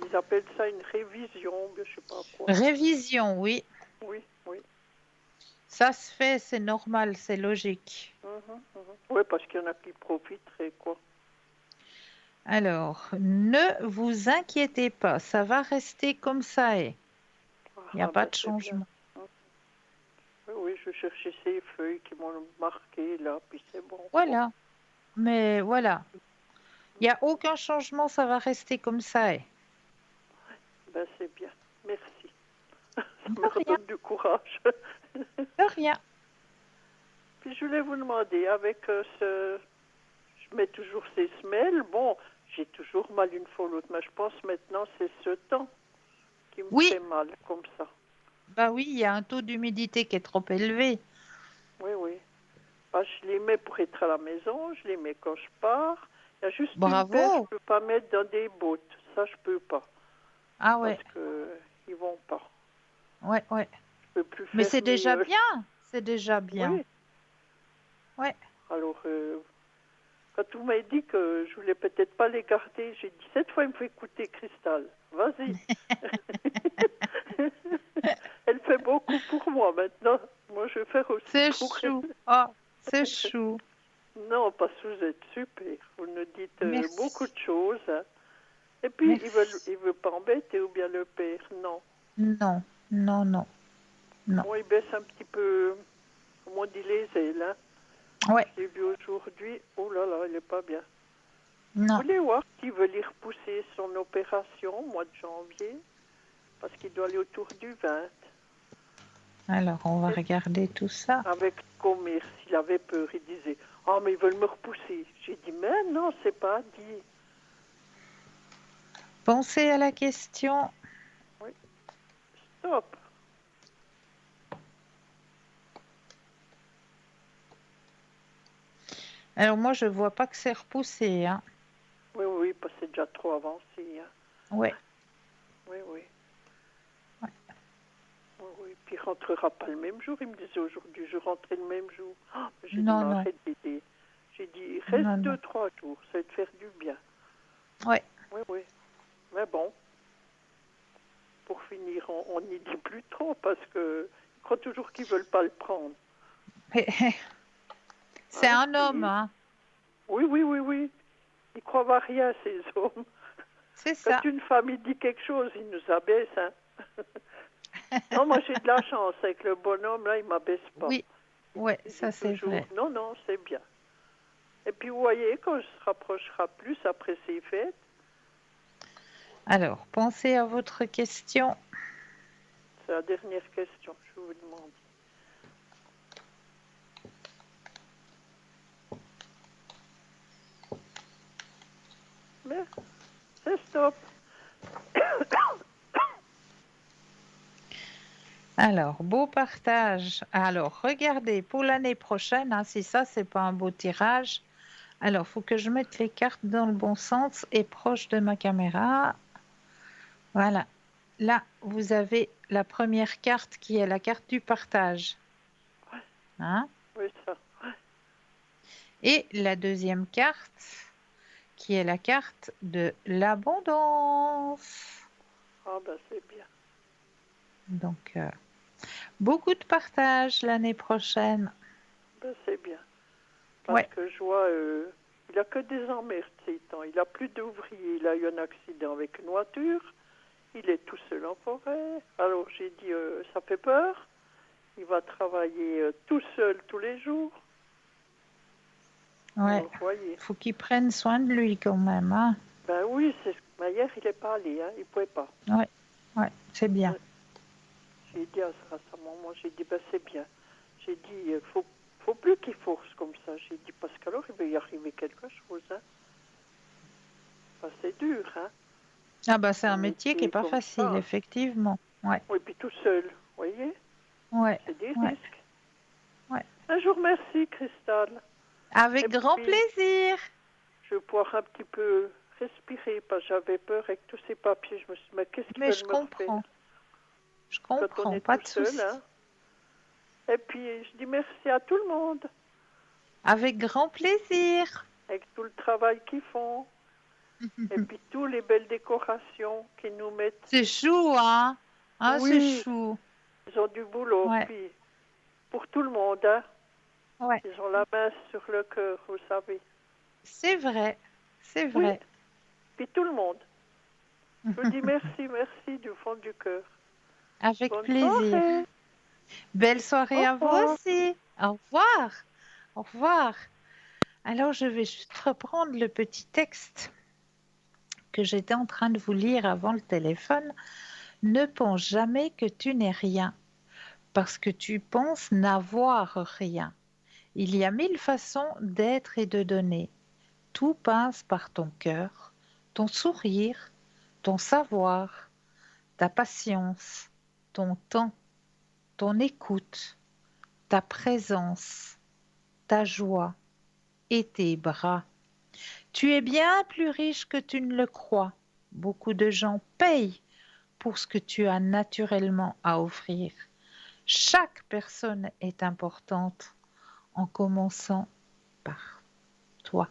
Ils appellent ça une révision, je sais pas quoi. Révision, oui. Oui, oui. Ça se fait, c'est normal, c'est logique. Oui, parce qu'il y en a qui profiteraient, quoi. Alors, ne vous inquiétez pas, ça va rester comme ça est. Il n'y a Ah pas ben de c'est bien. changement. Oui, oui, je cherchais ces feuilles qui m'ont marqué là, puis c'est bon. Quoi. Voilà. Mais voilà. Il n'y a aucun changement, ça va rester comme ça est. Ben c'est bien. Merci. Ça De me rien, redonne du courage. de rien. Puis je voulais vous demander, avec je mets toujours ces semelles. Bon, j'ai toujours mal une fois ou l'autre, mais je pense maintenant c'est ce temps qui me Oui, fait mal, comme ça. bah oui, il y a un taux d'humidité qui est trop élevé. Oui, oui. Ah, je les mets pour être à la maison, je les mets quand je pars. Il y a juste une paire, je Bravo. peux pas mettre dans des bottes. Ça, je peux pas, Ah parce ouais, que ils vont pas. ouais, ouais. Je peux plus Mais c'est fermer. déjà bien. C'est déjà bien. Oui. Ouais. Alors, quand vous m'avez dit que je voulais peut-être pas les garder, j'ai dit cette fois il me fait écouter Cristal. Vas-y. Elle fait beaucoup pour moi maintenant. Moi, je vais faire aussi C'est pour chou. elle. Oh, c'est chou. Non, parce que vous êtes super. Vous nous dites beaucoup Merci. de choses. Hein. Et puis, Merci. ils veulent pas embêter ou bien le père. Non. Non, non, non, non. Bon, il baisse un petit peu, comme on dit, les ailes. Hein. Ouais, Je l'ai vu aujourd'hui. Oh là là, il est pas bien. Vous non. voulez voir s'il veut y repousser son opération au mois de janvier? Parce qu'il doit aller autour du 20. Alors, on va Et regarder tout ça. avec le commerce, il avait peur. Il disait, ah, mais ils veulent me repousser. J'ai dit, mais non, c'est pas dit. Pensez à la question. Oui, stop. Alors, moi, je vois pas que c'est repoussé, hein. Oui, oui, parce que c'est déjà trop avancé. Hein. Ouais, Oui, oui. ouais. Oui, oui. Puis il rentrera pas le même jour. Il me disait aujourd'hui, je rentrais le même jour. Ah, j'ai dit, Non, mais non, arrête d'aider. J'ai dit, reste non, non. 2-3 jours, ça va te faire du bien. Ouais. Oui, oui. Mais bon, pour finir, on n'y dit plus trop parce que ils croient toujours qu'ils veulent pas le prendre. C'est Hein? un homme, hein. Oui, oui, oui, oui. Ils croient à rien, ces hommes. C'est ça. Quand une famille dit quelque chose, ils nous abaissent. Hein. Non, moi j'ai de la chance avec le bonhomme, là, il m'abaisse pas. Oui, ouais, Il ça dit c'est toujours, vrai. non, non, c'est bien. Et puis vous voyez, quand je se rapprochera plus après ces fêtes, Alors, pensez à votre question. c'est la dernière question que je vous demande. Mais c'est stop. Alors, beau partage. Alors, regardez, pour l'année prochaine, hein, si ça, c'est pas un beau tirage, alors, faut que je mette les cartes dans le bon sens et proche de ma caméra. Voilà. Là, vous avez la première carte qui est la carte du partage. Hein? Oui, ça. Et la deuxième carte qui est la carte de l'abondance. Ah ben c'est bien. Donc, beaucoup de partage l'année prochaine. Ben c'est bien. Parce Ouais. que je vois, il a que des emmerdes ces temps. Il a plus d'ouvriers. Il a eu un accident avec une voiture. Il est tout seul en forêt. Alors j'ai dit, ça fait peur. Il va travailler tout seul tous les jours. Ouais. Alors, vous voyez. Faut qu'il prenne soin de lui quand même. Hein? Ben oui, mais hier il n'est pas allé. Hein. Il ne pouvait pas. Ouais, c'est bien. Ouais. J'ai dit à sa maman, j'ai dit, ben c'est bien. J'ai dit, faut plus qu'il force comme ça. J'ai dit, parce qu'alors il va y arriver quelque chose. Hein. Ben, c'est dur, hein. Ah bah c'est un métier qui est pas comme facile, ça. effectivement. Ouais. Oui, puis tout seul, vous voyez. Ouais. C'est des Ouais. risques. Ouais. Un jour, merci, Cristal. Avec Et grand puis, plaisir. Je vais pouvoir un petit peu respirer, parce que j'avais peur avec tous ces papiers. Je me suis dit, mais qu'est-ce qu'ils Mais veulent je me refaire comprends. Je quand on comprends, est pas tout de seul, souci. hein. Et puis, je dis merci à tout le monde, Avec grand plaisir. avec tout le travail qu'ils font, et puis toutes les belles décorations qu'ils nous mettent. C'est chou, hein? Ah, c'est Oui, chou. ils ont du boulot, Ouais. puis pour tout le monde, hein. Ouais. Ils ont la main sur le cœur, vous savez. C'est vrai. C'est Oui, vrai. puis tout le monde. Je vous dis merci, merci du fond du cœur. Avec Bonne plaisir. soirée. Belle soirée Au à vous revoir. aussi. Au revoir. Au revoir. Alors, je vais juste reprendre le petit texte que j'étais en train de vous lire avant le téléphone. Ne pense jamais que tu n'es rien, parce que tu penses n'avoir rien. Il y a 1000 façons d'être et de donner. Tout passe par ton cœur, ton sourire, ton savoir, ta patience, ton temps, ton écoute, ta présence, ta joie et tes bras. Tu es bien plus riche que tu ne le crois. Beaucoup de gens payent pour ce que tu as naturellement à offrir. Chaque personne est importante, en commençant par toi.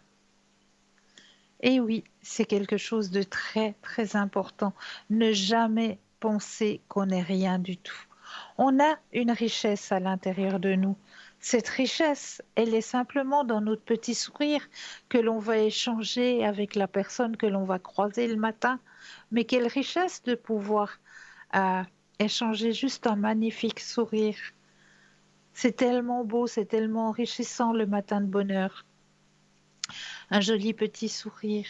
Et oui, c'est quelque chose de très, très important. Ne jamais penser qu'on n'est rien du tout. On a une richesse à l'intérieur de nous. Cette richesse, elle est simplement dans notre petit sourire que l'on va échanger avec la personne que l'on va croiser le matin. Mais quelle richesse de pouvoir échanger juste un magnifique sourire. C'est tellement beau, c'est tellement enrichissant le matin de bonheur. Un joli petit sourire.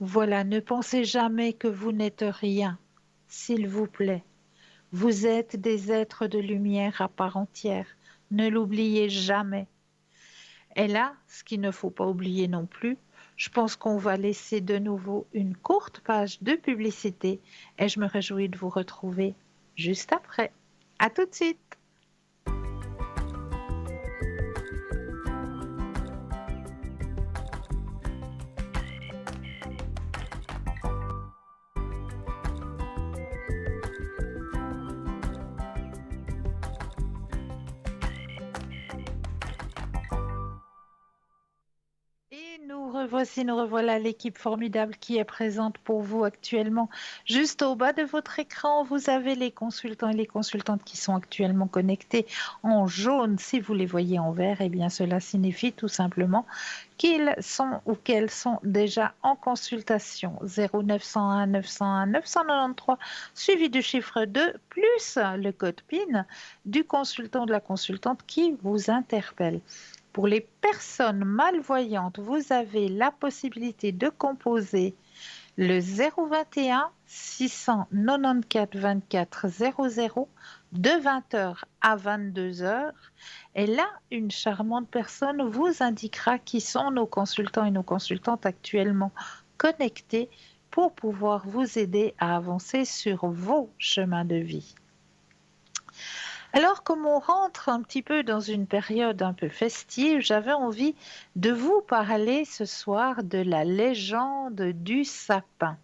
Voilà, ne pensez jamais que vous n'êtes rien, s'il vous plaît. Vous êtes des êtres de lumière à part entière. Ne l'oubliez jamais. Et là, ce qu'il ne faut pas oublier non plus, je pense qu'on va laisser de nouveau une courte page de publicité et je me réjouis de vous retrouver juste après. À tout de suite. Et nous nous revoilà l'équipe formidable qui est présente pour vous actuellement. Juste au bas de votre écran, vous avez les consultants et les consultantes qui sont actuellement connectés en jaune. Si vous les voyez en vert, eh bien cela signifie tout simplement qu'ils sont ou qu'elles sont déjà en consultation. 0901 901 993 suivi du chiffre 2 plus le code PIN du consultant ou de la consultante qui vous interpelle. Pour les personnes malvoyantes, vous avez la possibilité de composer le 021 694 24 00 de 20h à 22h. Et là, une charmante personne vous indiquera qui sont nos consultants et nos consultantes actuellement connectés pour pouvoir vous aider à avancer sur vos chemins de vie. Alors, comme on rentre un petit peu dans une période un peu festive, j'avais envie de vous parler ce soir de la légende du sapin.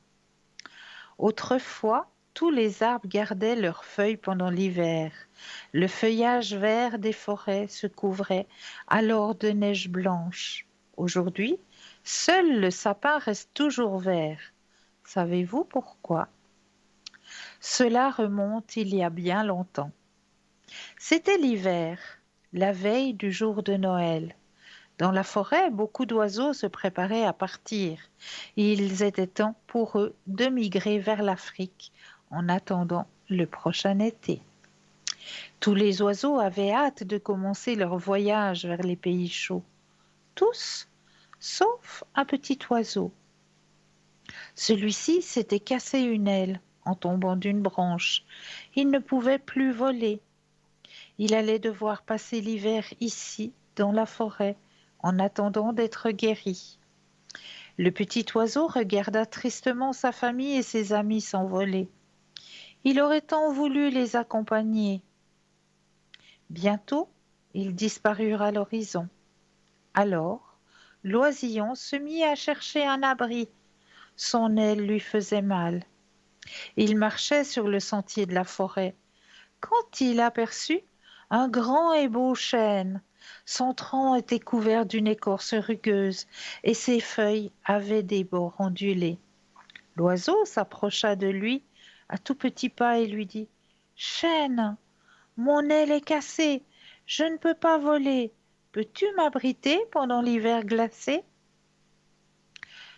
Autrefois, tous les arbres gardaient leurs feuilles pendant l'hiver. Le feuillage vert des forêts se couvrait alors de neige blanche. Aujourd'hui, seul le sapin reste toujours vert. Savez-vous pourquoi? Cela remonte il y a bien longtemps. C'était l'hiver, la veille du jour de Noël. Dans la forêt, beaucoup d'oiseaux se préparaient à partir. Il était temps pour eux de migrer vers l'Afrique en attendant le prochain été. Tous les oiseaux avaient hâte de commencer leur voyage vers les pays chauds. Tous, sauf un petit oiseau. Celui-ci s'était cassé une aile en tombant d'une branche. Il ne pouvait plus voler. Il allait devoir passer l'hiver ici, dans la forêt, en attendant d'être guéri. Le petit oiseau regarda tristement sa famille et ses amis s'envoler. Il aurait tant voulu les accompagner. Bientôt, ils disparurent à l'horizon. Alors, l'oisillon se mit à chercher un abri. Son aile lui faisait mal. Il marchait sur le sentier de la forêt, quand il aperçut un grand et beau chêne. Son tronc était couvert d'une écorce rugueuse et ses feuilles avaient des bords ondulés. L'oiseau s'approcha de lui à tout petits pas et lui dit « Chêne, mon aile est cassée, je ne peux pas voler. Peux-tu m'abriter pendant l'hiver glacé ?»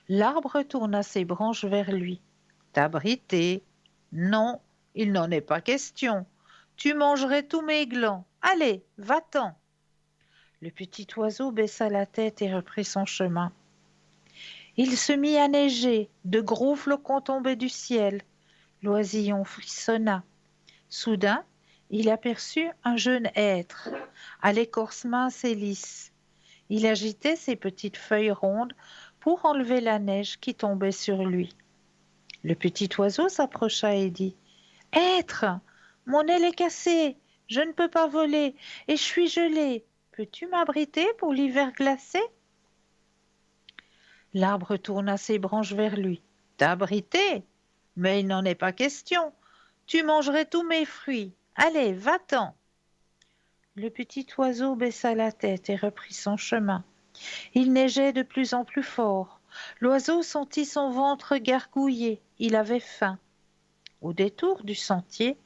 L'arbre tourna ses branches vers lui. « T'abriter? Non, il n'en est pas question. Tu mangerais tous mes glands. Allez, va-t'en. » Le petit oiseau baissa la tête et reprit son chemin. Il se mit à neiger, de gros flocons tombaient du ciel. L'oisillon frissonna. Soudain, il aperçut un jeune être, à l'écorce mince et lisse. Il agitait ses petites feuilles rondes pour enlever la neige qui tombait sur lui. Le petit oiseau s'approcha et dit « Être, mon aile est cassée, je ne peux pas voler et je suis gelé. Peux-tu m'abriter pour l'hiver glacé ?» L'arbre tourna ses branches vers lui. « T'abriter? Mais il n'en est pas question. Tu mangerais tous mes fruits. Allez, va-t'en. » Le petit oiseau baissa la tête et reprit son chemin. Il neigeait de plus en plus fort. L'oiseau sentit son ventre gargouiller. Il avait faim. Au détour du sentier,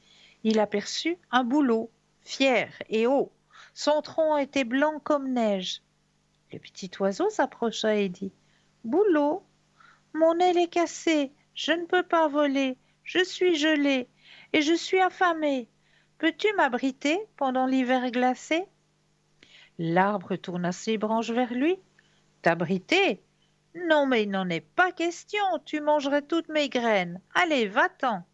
il aperçut un bouleau, fier et haut. Son tronc était blanc comme neige. Le petit oiseau s'approcha et dit « Bouleau, mon aile est cassée, je ne peux pas voler, je suis gelé et je suis affamé. Peux-tu m'abriter pendant l'hiver glacé ?» L'arbre tourna ses branches vers lui. « T'abriter? Non, mais il n'en est pas question, tu mangerais toutes mes graines. Allez, va-t'en. »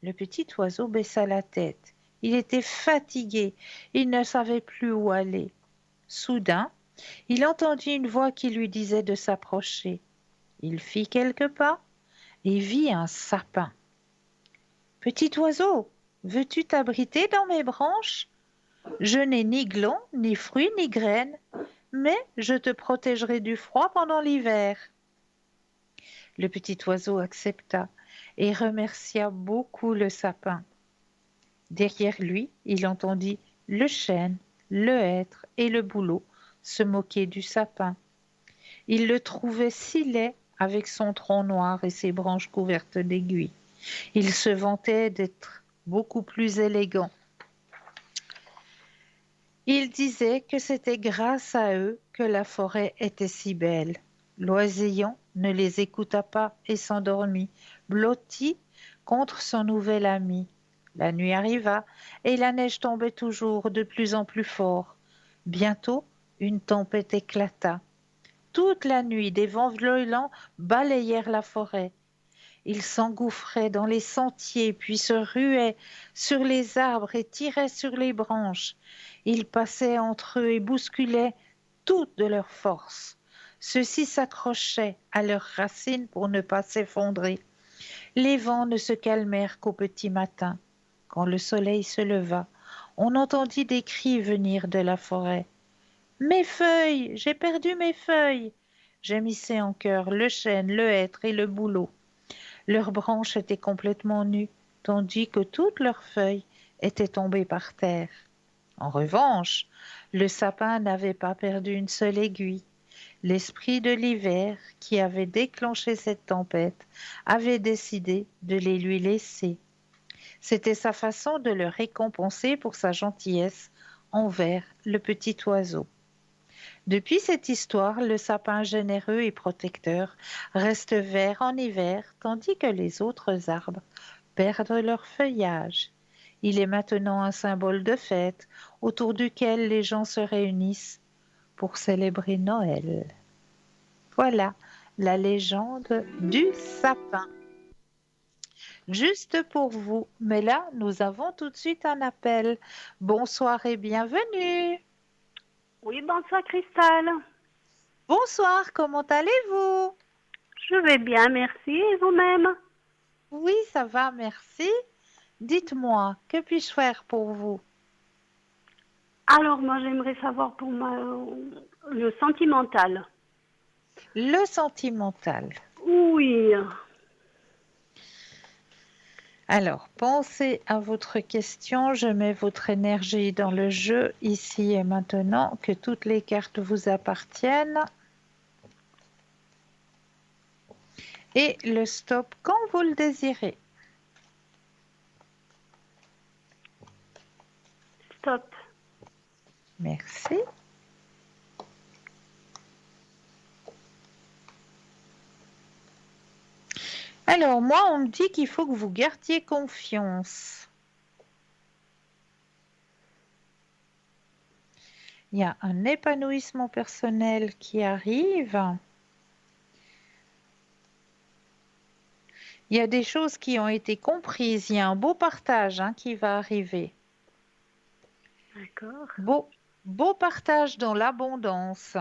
Le petit oiseau baissa la tête. Il était fatigué, il ne savait plus où aller. Soudain, il entendit une voix qui lui disait de s'approcher. Il fit quelques pas et vit un sapin. « Petit oiseau, veux-tu t'abriter dans mes branches? Je n'ai ni glands, ni fruits, ni graines, mais je te protégerai du froid pendant l'hiver. » Le petit oiseau accepta et remercia beaucoup le sapin. Derrière lui, il entendit le chêne, le hêtre et le bouleau se moquer du sapin. Il le trouvait si laid avec son tronc noir et ses branches couvertes d'aiguilles. Il se vantait d'être beaucoup plus élégant. Il disait que c'était grâce à eux que la forêt était si belle. L'oisillon ne les écouta pas et s'endormit, blotti contre son nouvel ami. La nuit arriva et la neige tombait toujours de plus en plus fort. Bientôt, une tempête éclata. Toute la nuit, des vents violents balayèrent la forêt. Ils s'engouffraient dans les sentiers, puis se ruaient sur les arbres et tiraient sur les branches. Ils passaient entre eux et bousculaient toutes de leur force. Ceux-ci s'accrochaient à leurs racines pour ne pas s'effondrer. Les vents ne se calmèrent qu'au petit matin. Quand le soleil se leva, on entendit des cris venir de la forêt. Mes feuilles, j'ai perdu mes feuilles, gémissaient en chœur le chêne, le hêtre et le bouleau. Leurs branches étaient complètement nues, tandis que toutes leurs feuilles étaient tombées par terre. En revanche, le sapin n'avait pas perdu une seule aiguille. L'esprit de l'hiver, qui avait déclenché cette tempête, avait décidé de les lui laisser. C'était sa façon de le récompenser pour sa gentillesse envers le petit oiseau. Depuis cette histoire, le sapin généreux et protecteur reste vert en hiver, tandis que les autres arbres perdent leur feuillage. Il est maintenant un symbole de fête autour duquel les gens se réunissent pour célébrer Noël. Voilà la légende du sapin. Juste pour vous. Mais là, nous avons tout de suite un appel. Bonsoir et bienvenue. Oui, bonsoir Cristal. Bonsoir, comment allez-vous? Je vais bien, merci. Et vous-même? Oui, ça va, merci. Dites-moi, que puis-je faire pour vous? Alors, moi, j'aimerais savoir pour le sentimental. Le sentimental. Oui. Alors, pensez à votre question. Je mets votre énergie dans le jeu ici et maintenant, que toutes les cartes vous appartiennent. Et le stop quand vous le désirez. Stop. Merci. Alors, moi, on me dit qu'il faut que vous gardiez confiance. Il y a un épanouissement personnel qui arrive. Il y a des choses qui ont été comprises. Il y a un beau partage qui va arriver. D'accord. Beau partage dans l'abondance.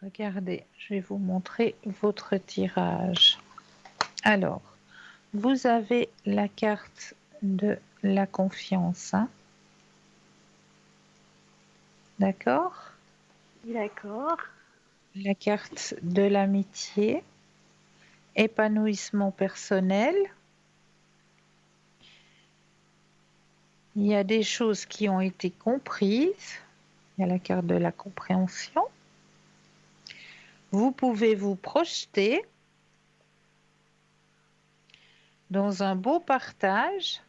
Regardez, je vais vous montrer votre tirage. Alors, vous avez la carte de la confiance. D'accord? D'accord. La carte de l'amitié, épanouissement personnel. Il y a des choses qui ont été comprises. Il y a la carte de la compréhension. Vous pouvez vous projeter dans un beau partage.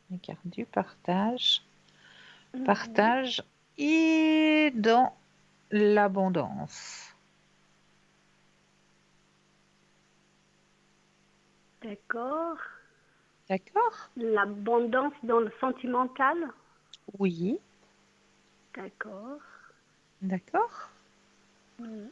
La carte du partage. Partage et dans l'abondance. D'accord. D'accord? L'abondance dans le sentimental. Oui. D'accord. D'accord. Mm.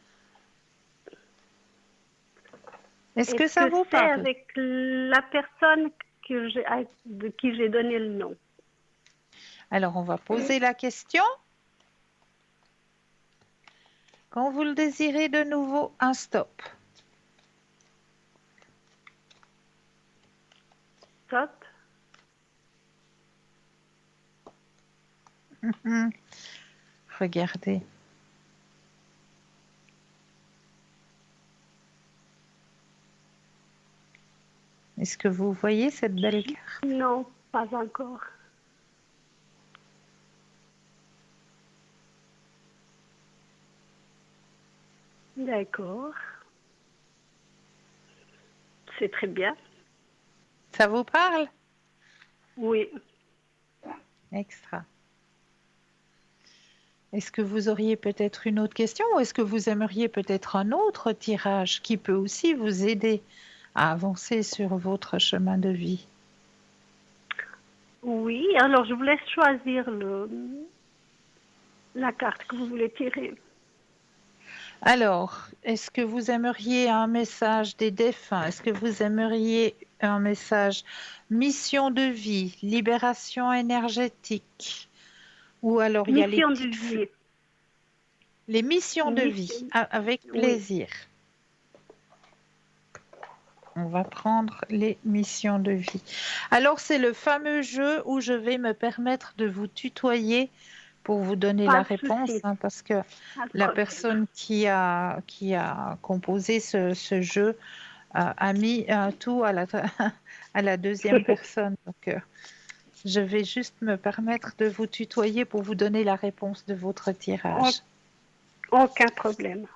Est-ce que ça vous c'est parle? avec la personne de qui j'ai donné le nom? Alors, on va poser la question. Quand vous le désirez de nouveau, un stop. Stop. Regardez. Est-ce que vous voyez cette belle carte? Non, pas encore. D'accord. C'est très bien. Ça vous parle? Oui. Extra. Est-ce que vous auriez peut-être une autre question ou est-ce que vous aimeriez peut-être un autre tirage qui peut aussi vous aider à avancer sur votre chemin de vie? Oui, alors je vous laisse choisir la carte que vous voulez tirer. Alors, est-ce que vous aimeriez un message des défunts? Est-ce que vous aimeriez un message mission de vie, libération énergétique? Ou alors il y a les Mission de petites vie. les missions de vie, Mission. avec Oui. plaisir. On va prendre les missions de vie. Alors, c'est le fameux jeu où je vais me permettre de vous tutoyer pour vous donner Pas la de réponse, souci. parce que Pas de la problème. personne qui a composé ce jeu a mis tout à à la deuxième personne. Donc, je vais juste me permettre de vous tutoyer pour vous donner la réponse de votre tirage. Aucun problème.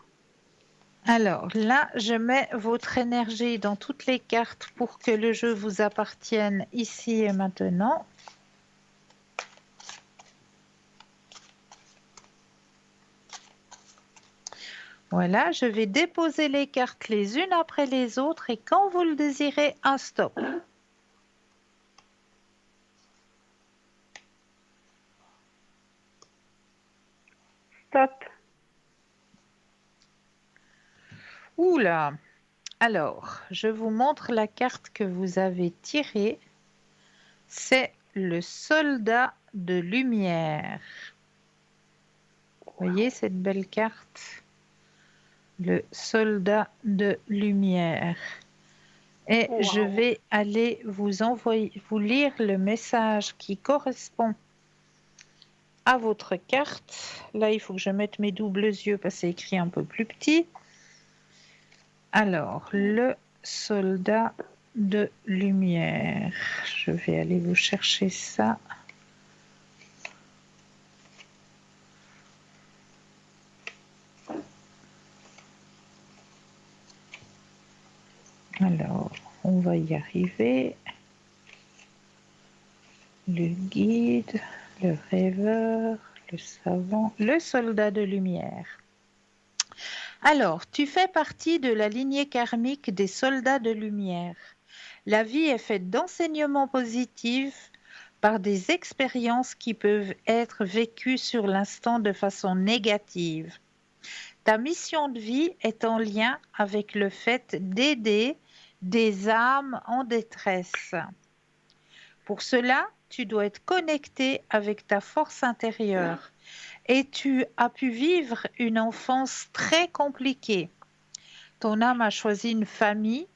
Alors là, je mets votre énergie dans toutes les cartes pour que le jeu vous appartienne ici et maintenant. Voilà, je vais déposer les cartes les unes après les autres et quand vous le désirez, un stop. Stop. Oula! Alors, je vous montre la carte que vous avez tirée. C'est le soldat de lumière. Voyez cette belle carte? Le soldat de lumière. Et je Wow. vais aller vous lire le message qui correspond à votre carte. Là, il faut que je mette mes doubles yeux parce que c'est écrit un peu plus petit. Alors, le soldat de lumière. Je vais aller vous chercher ça. Alors, on va y arriver. Le guide, le rêveur, le savant, le soldat de lumière. Alors, tu fais partie de la lignée karmique des soldats de lumière. La vie est faite d'enseignements positifs par des expériences qui peuvent être vécues sur l'instant de façon négative. Ta mission de vie est en lien avec le fait d'aider des âmes en détresse. Pour cela, tu dois être connecté avec ta force intérieure et tu as pu vivre une enfance très compliquée. Ton âme a choisi une famille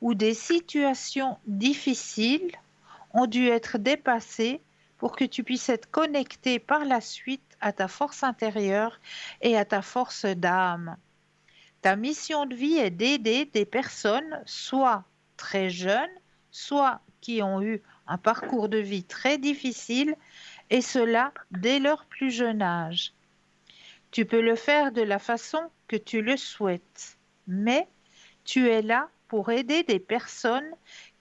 où des situations difficiles ont dû être dépassées pour que tu puisses être connecté par la suite à ta force intérieure et à ta force d'âme. Ta mission de vie est d'aider des personnes, soit très jeunes, soit qui ont eu un parcours de vie très difficile, et cela dès leur plus jeune âge. Tu peux le faire de la façon que tu le souhaites, mais tu es là pour aider des personnes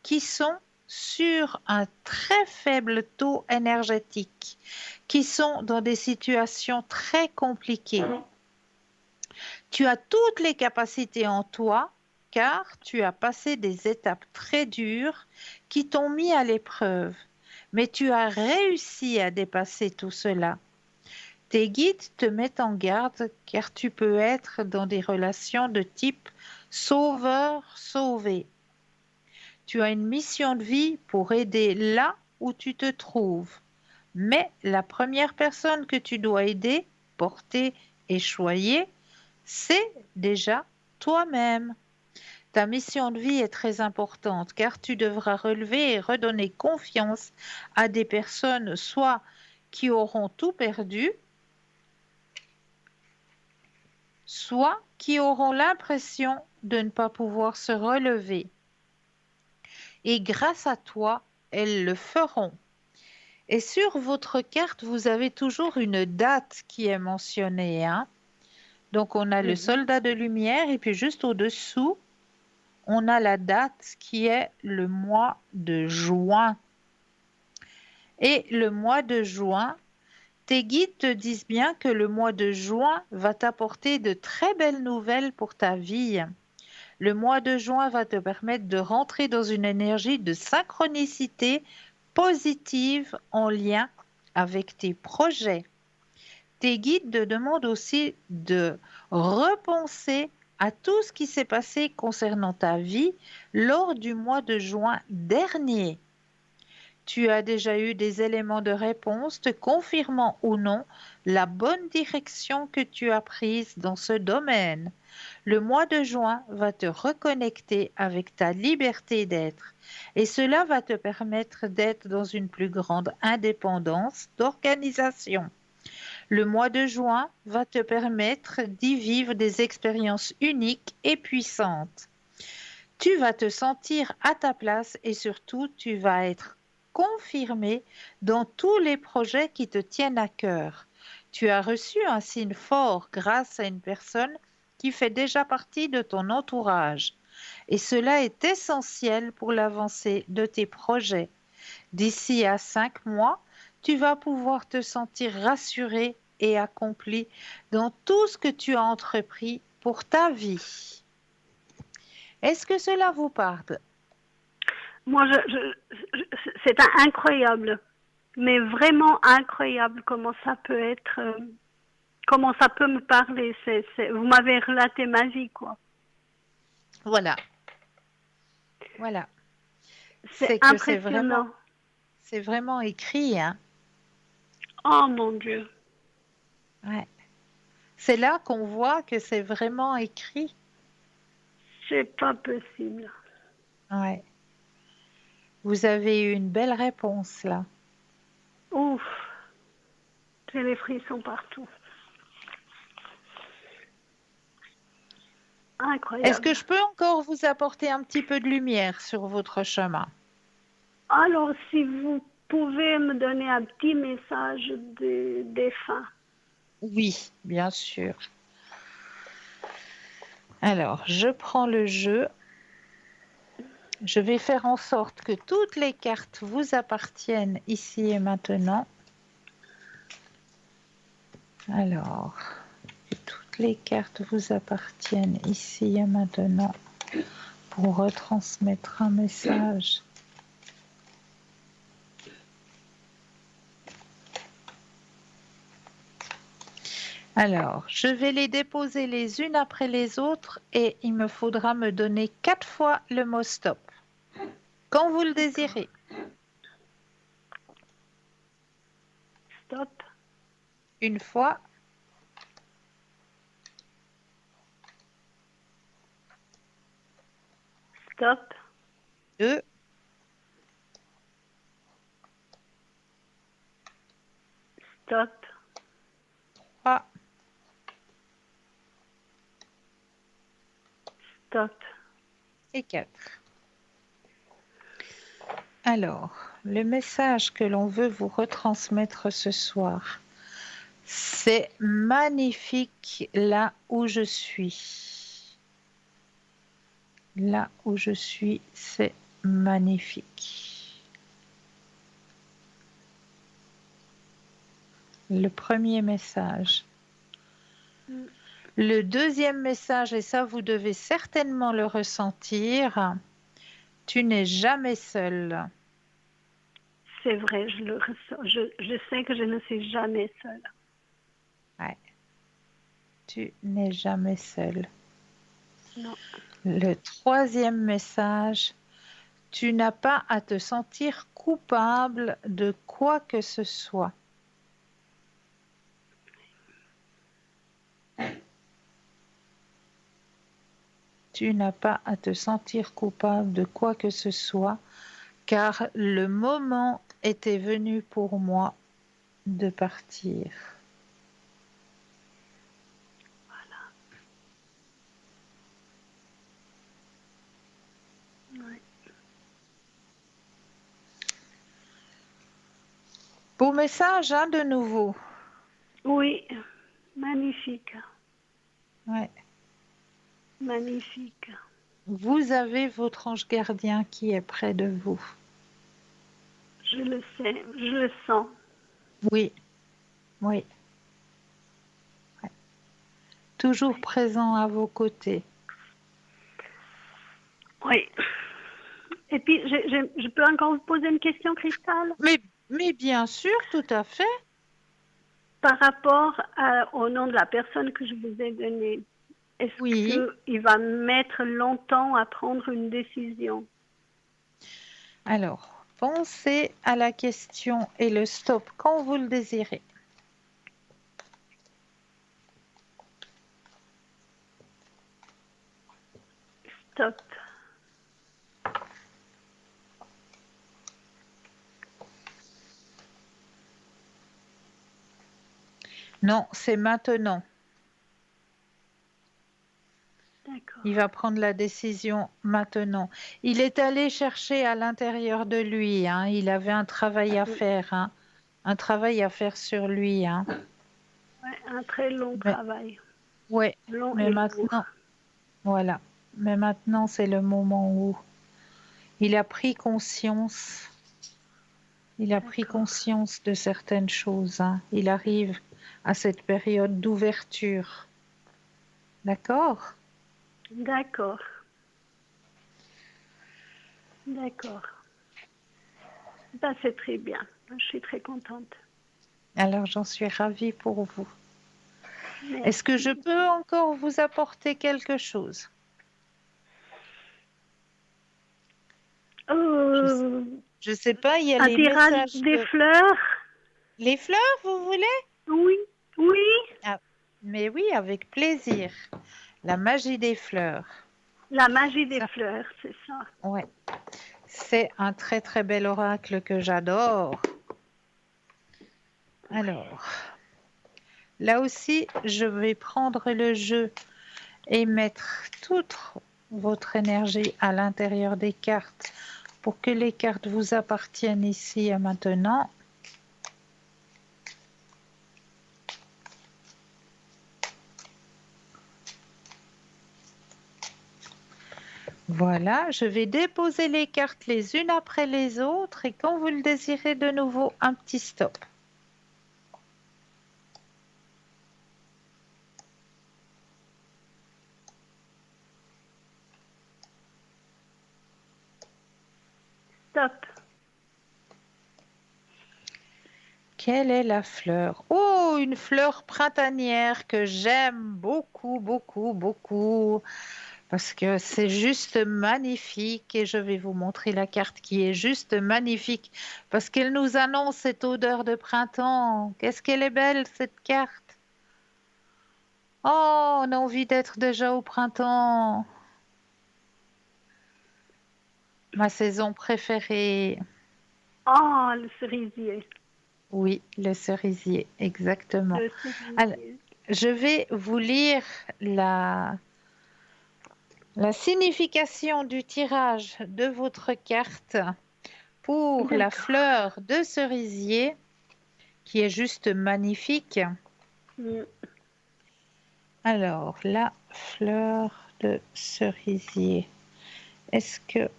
qui sont sur un très faible taux énergétique, qui sont dans des situations très compliquées. Tu as toutes les capacités en toi car tu as passé des étapes très dures qui t'ont mis à l'épreuve, mais tu as réussi à dépasser tout cela. Tes guides te mettent en garde car tu peux être dans des relations de type sauveur-sauvé. Tu as une mission de vie pour aider là où tu te trouves, mais la première personne que tu dois aider, porter et choyer, c'est déjà toi-même. Ta mission de vie est très importante car tu devras relever et redonner confiance à des personnes soit qui auront tout perdu, soit qui auront l'impression de ne pas pouvoir se relever. Et grâce à toi, elles le feront. Et sur votre carte, vous avez toujours une date qui est mentionnée, hein? Donc on a le soldat de lumière et puis juste au-dessous, on a la date qui est le mois de juin. Et le mois de juin, tes guides te disent bien que le mois de juin va t'apporter de très belles nouvelles pour ta vie. Le mois de juin va te permettre de rentrer dans une énergie de synchronicité positive en lien avec tes projets. Tes guides te demandent aussi de repenser à tout ce qui s'est passé concernant ta vie lors du mois de juin dernier. Tu as déjà eu des éléments de réponse te confirmant ou non la bonne direction que tu as prise dans ce domaine. Le mois de juin va te reconnecter avec ta liberté d'être et cela va te permettre d'être dans une plus grande indépendance d'organisation. Le mois de juin va te permettre d'y vivre des expériences uniques et puissantes. Tu vas te sentir à ta place et surtout tu vas être confirmé dans tous les projets qui te tiennent à cœur. Tu as reçu un signe fort grâce à une personne qui fait déjà partie de ton entourage. Et cela est essentiel pour l'avancée de tes projets. D'ici à 5 mois, tu vas pouvoir te sentir rassuré et accompli dans tout ce que tu as entrepris pour ta vie. Est-ce que cela vous parle? Moi, c'est incroyable, mais vraiment incroyable comment ça peut être, comment ça peut me parler. Vous m'avez relaté ma vie, quoi. Voilà. Voilà. C'est que impressionnant. c'est vraiment écrit, hein. Oh mon Dieu. Ouais. C'est là qu'on voit que c'est vraiment écrit. C'est pas possible. Ouais. Vous avez eu une belle réponse là. Ouf. J'ai les frissons partout. Incroyable. Est-ce que je peux encore vous apporter un petit peu de lumière sur votre chemin? Alors, si vous pouvez me donner un petit message des fins. Oui, bien sûr. Alors, je prends le jeu. Je vais faire en sorte que toutes les cartes vous appartiennent ici et maintenant. Alors, que toutes les cartes vous appartiennent ici et maintenant pour retransmettre un message. Alors, je vais les déposer les unes après les autres et il me faudra me donner 4 fois le mot stop. Quand vous le désirez. Stop. Une fois. Stop. 2. Stop. 3. Stop. Et 4. Alors, le message que l'on veut vous retransmettre ce soir, c'est magnifique là où je suis. Là où je suis, c'est magnifique. Le premier message. Le deuxième message, et ça vous devez certainement le ressentir, tu n'es jamais seul. C'est vrai, je le ressens. Je sais que je ne suis jamais seule. Ouais. Tu n'es jamais seul. Non. Le troisième message, tu n'as pas à te sentir coupable de quoi que ce soit. Tu n'as pas à te sentir coupable de quoi que ce soit, car le moment était venu pour moi de partir. Voilà. Ouais. Beau message, hein, de nouveau. Oui, magnifique. Ouais. Magnifique. Vous avez votre ange gardien qui est près de vous. Je le sais, je le sens. Oui, oui. Ouais. Toujours présent à vos côtés. Oui. Et puis, je peux encore vous poser une question, Cristal, Mais bien sûr, tout à fait. par rapport au nom de la personne que je vous ai donné. Est-ce Oui. qu'il va mettre longtemps à prendre une décision? Alors, pensez à la question et le stop quand vous le désirez. Stop. Non, c'est maintenant. D'accord. Il va prendre la décision maintenant. Il est allé chercher à l'intérieur de lui, hein. Il avait un travail à faire, hein. Un travail à faire sur lui, hein. Ouais, un très long Mais, travail. ouais, Long mais et lourd. maintenant, voilà. Mais maintenant, c'est le moment où il a pris conscience. Il a pris D'accord. conscience de certaines choses, hein. Il arrive à cette période d'ouverture. D'accord? D'accord. D'accord. Ben, c'est très bien. Je suis très contente. Alors, j'en suis ravie pour vous. Est-ce que je Merci. peux encore vous apporter quelque chose? Euh, Je sais pas, il y a un les tirage messages des que... fleurs? Les fleurs, vous voulez? Oui. Oui. Ah, mais oui, avec plaisir. La magie des fleurs. La magie des Ça, fleurs, c'est ça. ouais. C'est un très très bel oracle que j'adore. Alors, là aussi, je vais prendre le jeu et mettre toute votre énergie à l'intérieur des cartes pour que les cartes vous appartiennent ici et maintenant. Voilà, je vais déposer les cartes les unes après les autres et quand vous le désirez de nouveau, un petit stop. Top. Quelle est la fleur? Oh, une fleur printanière que j'aime beaucoup, beaucoup, beaucoup. Parce que c'est juste magnifique et je vais vous montrer la carte qui est juste magnifique parce qu'elle nous annonce cette odeur de printemps. Qu'est-ce qu'elle est belle cette carte. Oh, on a envie d'être déjà au printemps. Ma saison préférée. Oh, le cerisier. Oui, le cerisier, exactement. Le Alors, cerisier. je vais vous lire la signification du tirage de votre carte pour la D'accord. fleur de cerisier, qui est juste magnifique. Mm. Alors, la fleur de cerisier. Est-ce que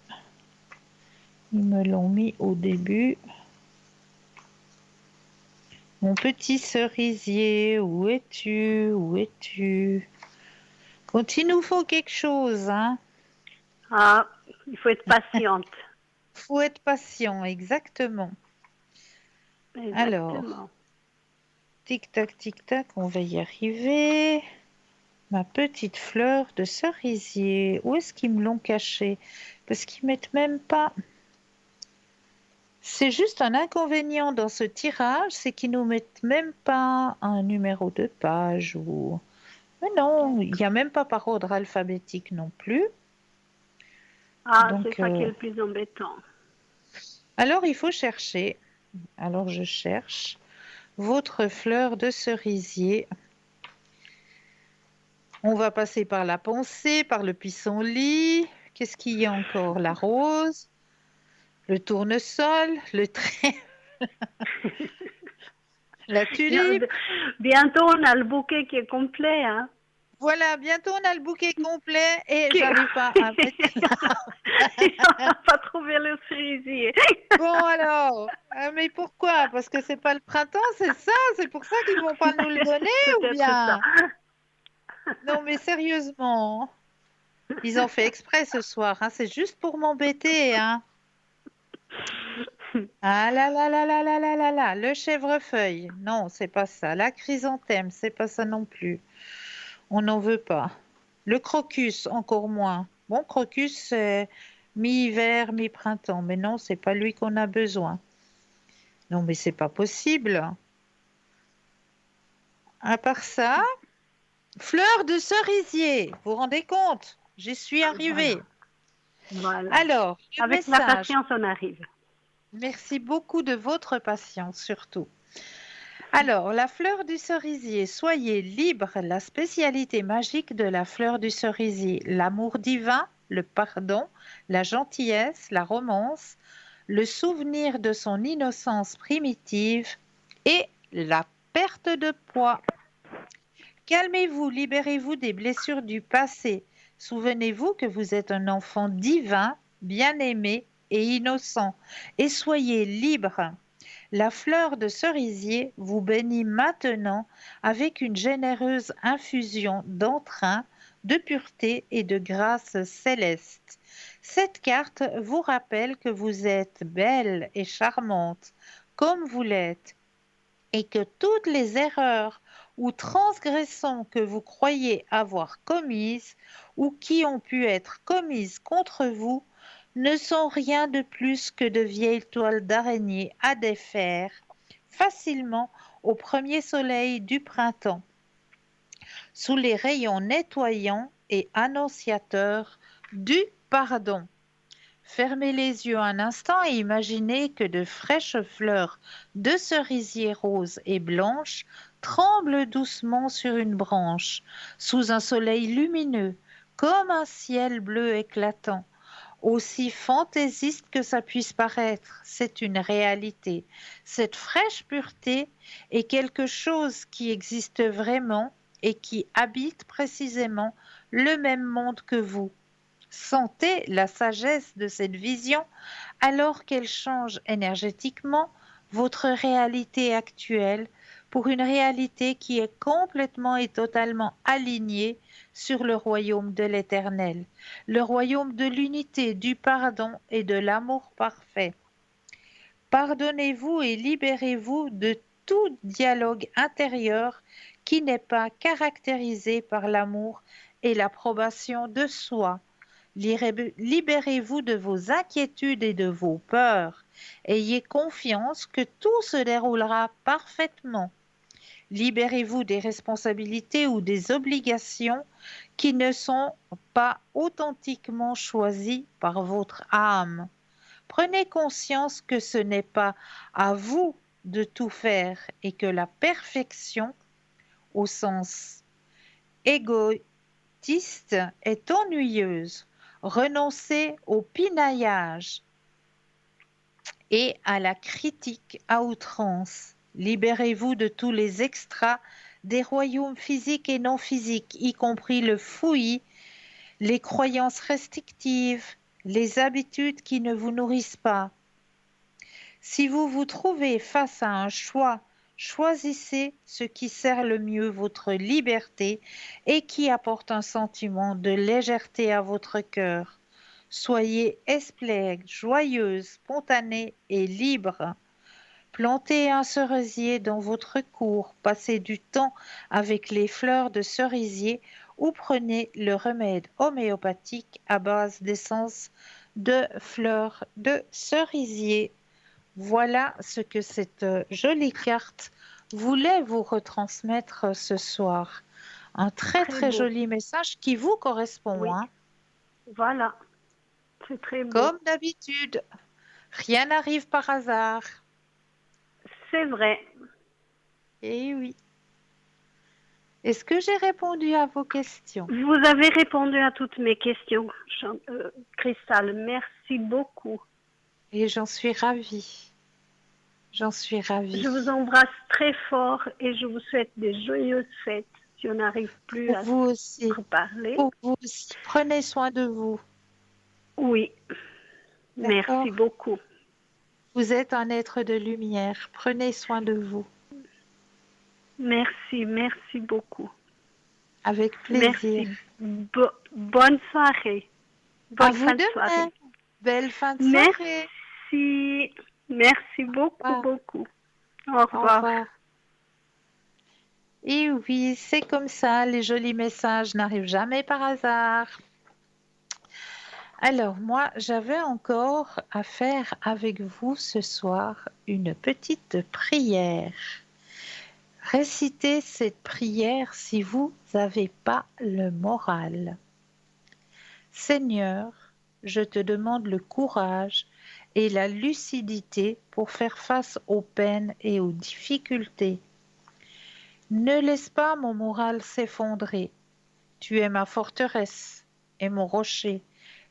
ils me l'ont mis au début? Mon petit cerisier, où es-tu? Où es-tu? Quand il nous faut quelque chose, hein, Ah, il faut être patiente. faut être patient, exactement. Alors, Exactement. tic-tac, tic-tac, on va y arriver. Ma petite fleur de cerisier, où est-ce qu'ils me l'ont cachée? Parce qu'ils mettent même pas... C'est juste un inconvénient dans ce tirage, c'est qu'ils nous mettent même pas un numéro de page ou... Mais non, il n'y a même pas par ordre alphabétique non plus. Ah, c'est Donc, ça qui est le plus embêtant. alors il faut chercher. Alors je cherche votre fleur de cerisier. On va passer par la pensée, par le pissenlit. Qu'est-ce qu'il y a encore? La rose, le tournesol, le trait, la Bien- tulipe. Bientôt, on a le bouquet qui est complet, hein. Voilà, bientôt on a le bouquet complet et Qui- j'arrive pas à mettre. On n'a pas trouvé le cerisier. Bon alors, mais pourquoi? Parce que c'est pas le printemps, c'est ça? C'est pour ça qu'ils vont pas nous le donner ou Peut-être ça. bien? Non mais sérieusement, ils ont fait exprès ce soir, hein, c'est juste pour m'embêter, hein. Ah là là là là là là là là, le chèvrefeuille, non, c'est pas ça. La chrysanthème, c'est pas ça non plus. On n'en veut pas. Le crocus, encore moins. Bon, crocus, c'est mi-hiver, mi-printemps, mais non, c'est pas lui qu'on a besoin. Non, mais c'est pas possible. À part ça, fleur de cerisier, vous vous rendez compte? J'y suis arrivée. Voilà. Alors, le Avec la message. patience, on arrive. Merci beaucoup de votre patience surtout. Alors, la fleur du cerisier, soyez libre, la spécialité magique de la fleur du cerisier, l'amour divin, le pardon, la gentillesse, la romance, le souvenir de son innocence primitive et la perte de poids. Calmez-vous, libérez-vous des blessures du passé. Souvenez-vous que vous êtes un enfant divin, bien-aimé et innocent, et soyez libre. La fleur de cerisier vous bénit maintenant avec une généreuse infusion d'entrain, de pureté et de grâce céleste. Cette carte vous rappelle que vous êtes belle et charmante comme vous l'êtes et que toutes les erreurs ou transgressions que vous croyez avoir commises ou qui ont pu être commises contre vous ne sont rien de plus que de vieilles toiles d'araignée à défaire facilement au premier soleil du printemps, sous les rayons nettoyants et annonciateurs du pardon. Fermez les yeux un instant et imaginez que de fraîches fleurs de cerisier roses et blanches tremblent doucement sur une branche, sous un soleil lumineux, comme un ciel bleu éclatant. Aussi fantaisiste que ça puisse paraître, c'est une réalité. Cette fraîche pureté est quelque chose qui existe vraiment et qui habite précisément le même monde que vous. Sentez la sagesse de cette vision alors qu'elle change énergétiquement votre réalité actuelle pour une réalité qui est complètement et totalement alignée sur le royaume de l'Éternel, le royaume de l'unité, du pardon et de l'amour parfait. Pardonnez-vous et libérez-vous de tout dialogue intérieur qui n'est pas caractérisé par l'amour et l'approbation de soi. Libérez-vous de vos inquiétudes et de vos peurs. Ayez confiance que tout se déroulera parfaitement. Libérez-vous des responsabilités ou des obligations qui ne sont pas authentiquement choisies par votre âme. Prenez conscience que ce n'est pas à vous de tout faire et que la perfection, au sens égoïste, est ennuyeuse. Renoncez au pinaillage et à la critique à outrance. Libérez-vous de tous les extras des royaumes physiques et non physiques, y compris le fouillis, les croyances restrictives, les habitudes qui ne vous nourrissent pas. Si vous vous trouvez face à un choix, choisissez ce qui sert le mieux votre liberté et qui apporte un sentiment de légèreté à votre cœur. Soyez esplègle, joyeuse, spontanée et libre. Plantez un cerisier dans votre cour, passez du temps avec les fleurs de cerisier ou prenez le remède homéopathique à base d'essence de fleurs de cerisier. Voilà ce que cette jolie carte voulait vous retransmettre ce soir. Un très Très très beau. joli message qui vous correspond, Oui. hein. Voilà. C'est très beau. Comme d'habitude, rien n'arrive par hasard. C'est vrai. Eh oui. Est-ce que j'ai répondu à vos questions? Vous avez répondu à toutes mes questions, Cristal. Merci beaucoup. Et j'en suis ravie. J'en suis ravie. Je vous embrasse très fort et je vous souhaite des joyeuses fêtes. si on n'arrive plus Pour à vous aussi. se parler. Pour vous aussi. Prenez soin de vous. Oui, D'accord. merci beaucoup. Vous êtes un être de lumière. Prenez soin de vous. Merci beaucoup. Avec plaisir. Merci. Bonne soirée. À Bonne vous fin de de soirée. même. Belle fin de soirée. Merci beaucoup. Au Au revoir. revoir. Et oui, c'est comme ça. Les jolis messages n'arrivent jamais par hasard. Alors, moi, j'avais encore à faire avec vous ce soir une petite prière. Récitez cette prière si vous n'avez pas le moral. Seigneur, je te demande le courage et la lucidité pour faire face aux peines et aux difficultés. Ne laisse pas mon moral s'effondrer. Tu es ma forteresse et mon rocher,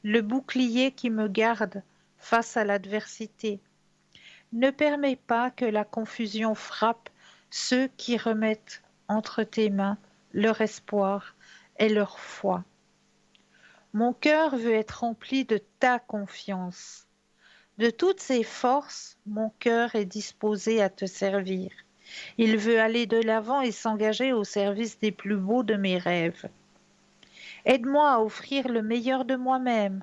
le bouclier qui me garde face à l'adversité. Ne permets pas que la confusion frappe ceux qui remettent entre tes mains leur espoir et leur foi. Mon cœur veut être rempli de ta confiance. De toutes ses forces, mon cœur est disposé à te servir. Il veut aller de l'avant et s'engager au service des plus beaux de mes rêves. Aide-moi à offrir le meilleur de moi-même,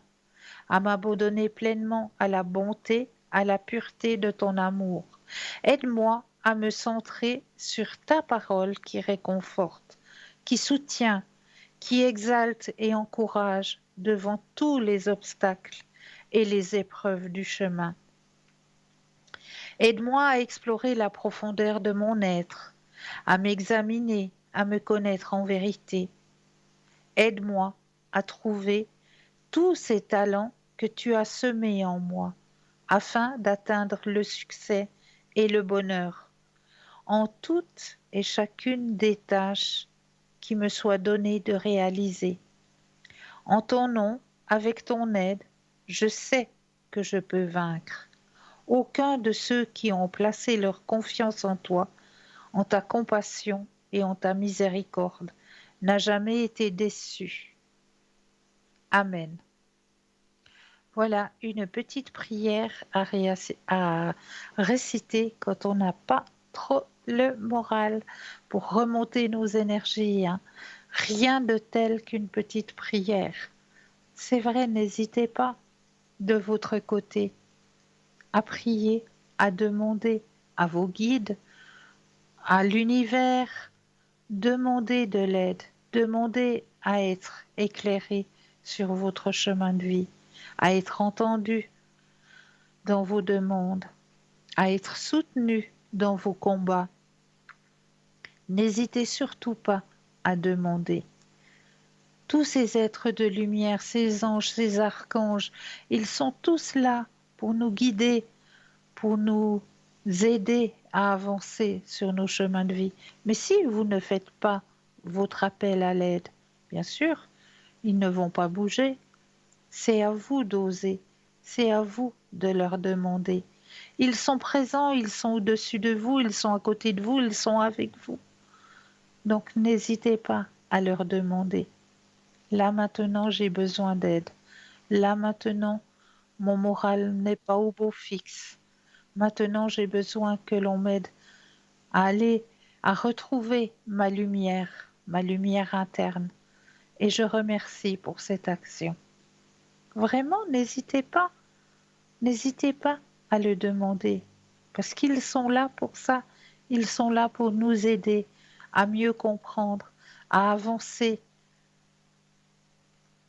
à m'abandonner pleinement à la bonté, à la pureté de ton amour. Aide-moi à me centrer sur ta parole qui réconforte, qui soutient, qui exalte et encourage devant tous les obstacles et les épreuves du chemin. Aide-moi à explorer la profondeur de mon être, à m'examiner, à me connaître en vérité. Aide-moi à trouver tous ces talents que tu as semés en moi, afin d'atteindre le succès et le bonheur en toutes et chacune des tâches qui me soient données de réaliser. En ton nom, avec ton aide, je sais que je peux vaincre. Aucun de ceux qui ont placé leur confiance en toi, en ta compassion et en ta miséricorde, n'a jamais été déçu. Amen. Voilà une petite prière à réciter quand on n'a pas trop le moral pour remonter nos énergies, hein. Rien de tel qu'une petite prière. C'est vrai, n'hésitez pas de votre côté à prier, à demander à vos guides, à l'univers, demandez de l'aide, demandez à être éclairé sur votre chemin de vie, à être entendu dans vos demandes, à être soutenu dans vos combats. N'hésitez surtout pas à demander. Tous ces êtres de lumière, ces anges, ces archanges, ils sont tous là pour nous guider, pour nous aider à avancer sur nos chemins de vie. Mais si vous ne faites pas votre appel à l'aide, bien sûr, ils ne vont pas bouger. C'est à vous d'oser, c'est à vous de leur demander. Ils sont présents, ils sont au-dessus de vous, ils sont à côté de vous, ils sont avec vous. Donc n'hésitez pas à leur demander. Là maintenant, j'ai besoin d'aide. Là maintenant, mon moral n'est pas au beau fixe. Maintenant, j'ai besoin que l'on m'aide à aller, à retrouver ma lumière interne. Et je remercie pour cette action. Vraiment, n'hésitez pas à le demander, parce qu'ils sont là pour ça. Ils sont là pour nous aider à mieux comprendre, à avancer.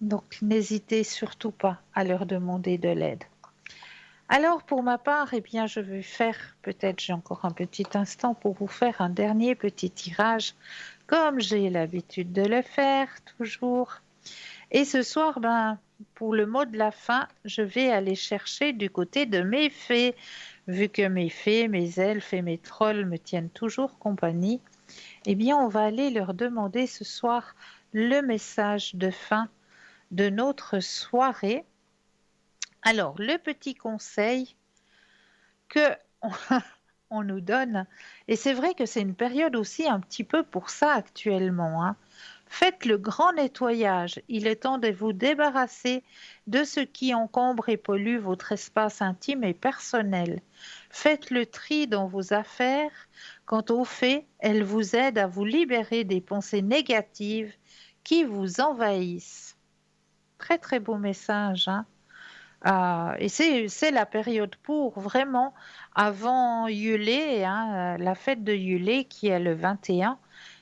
Donc, n'hésitez surtout pas à leur demander de l'aide. Alors, pour ma part, eh bien, je vais faire, peut-être j'ai encore un petit instant pour vous faire un dernier petit tirage, comme j'ai l'habitude de le faire toujours. Et ce soir, pour le mot de la fin, je vais aller chercher du côté de mes fées. Vu que mes fées, mes elfes et mes trolls me tiennent toujours compagnie, eh bien, on va aller leur demander ce soir le message de fin de notre soirée. Alors, le petit conseil que on nous donne. Et c'est vrai que c'est une période aussi un petit peu pour ça actuellement, hein. Faites le grand nettoyage. Il est temps de vous débarrasser de ce qui encombre et pollue votre espace intime et personnel. Faites le tri dans vos affaires. Quant aux faits, elles vous aident à vous libérer des pensées négatives qui vous envahissent. Très très beau message, hein. Et c'est la période pour vraiment avant Yulé, hein, la fête de Yulé qui est le 21.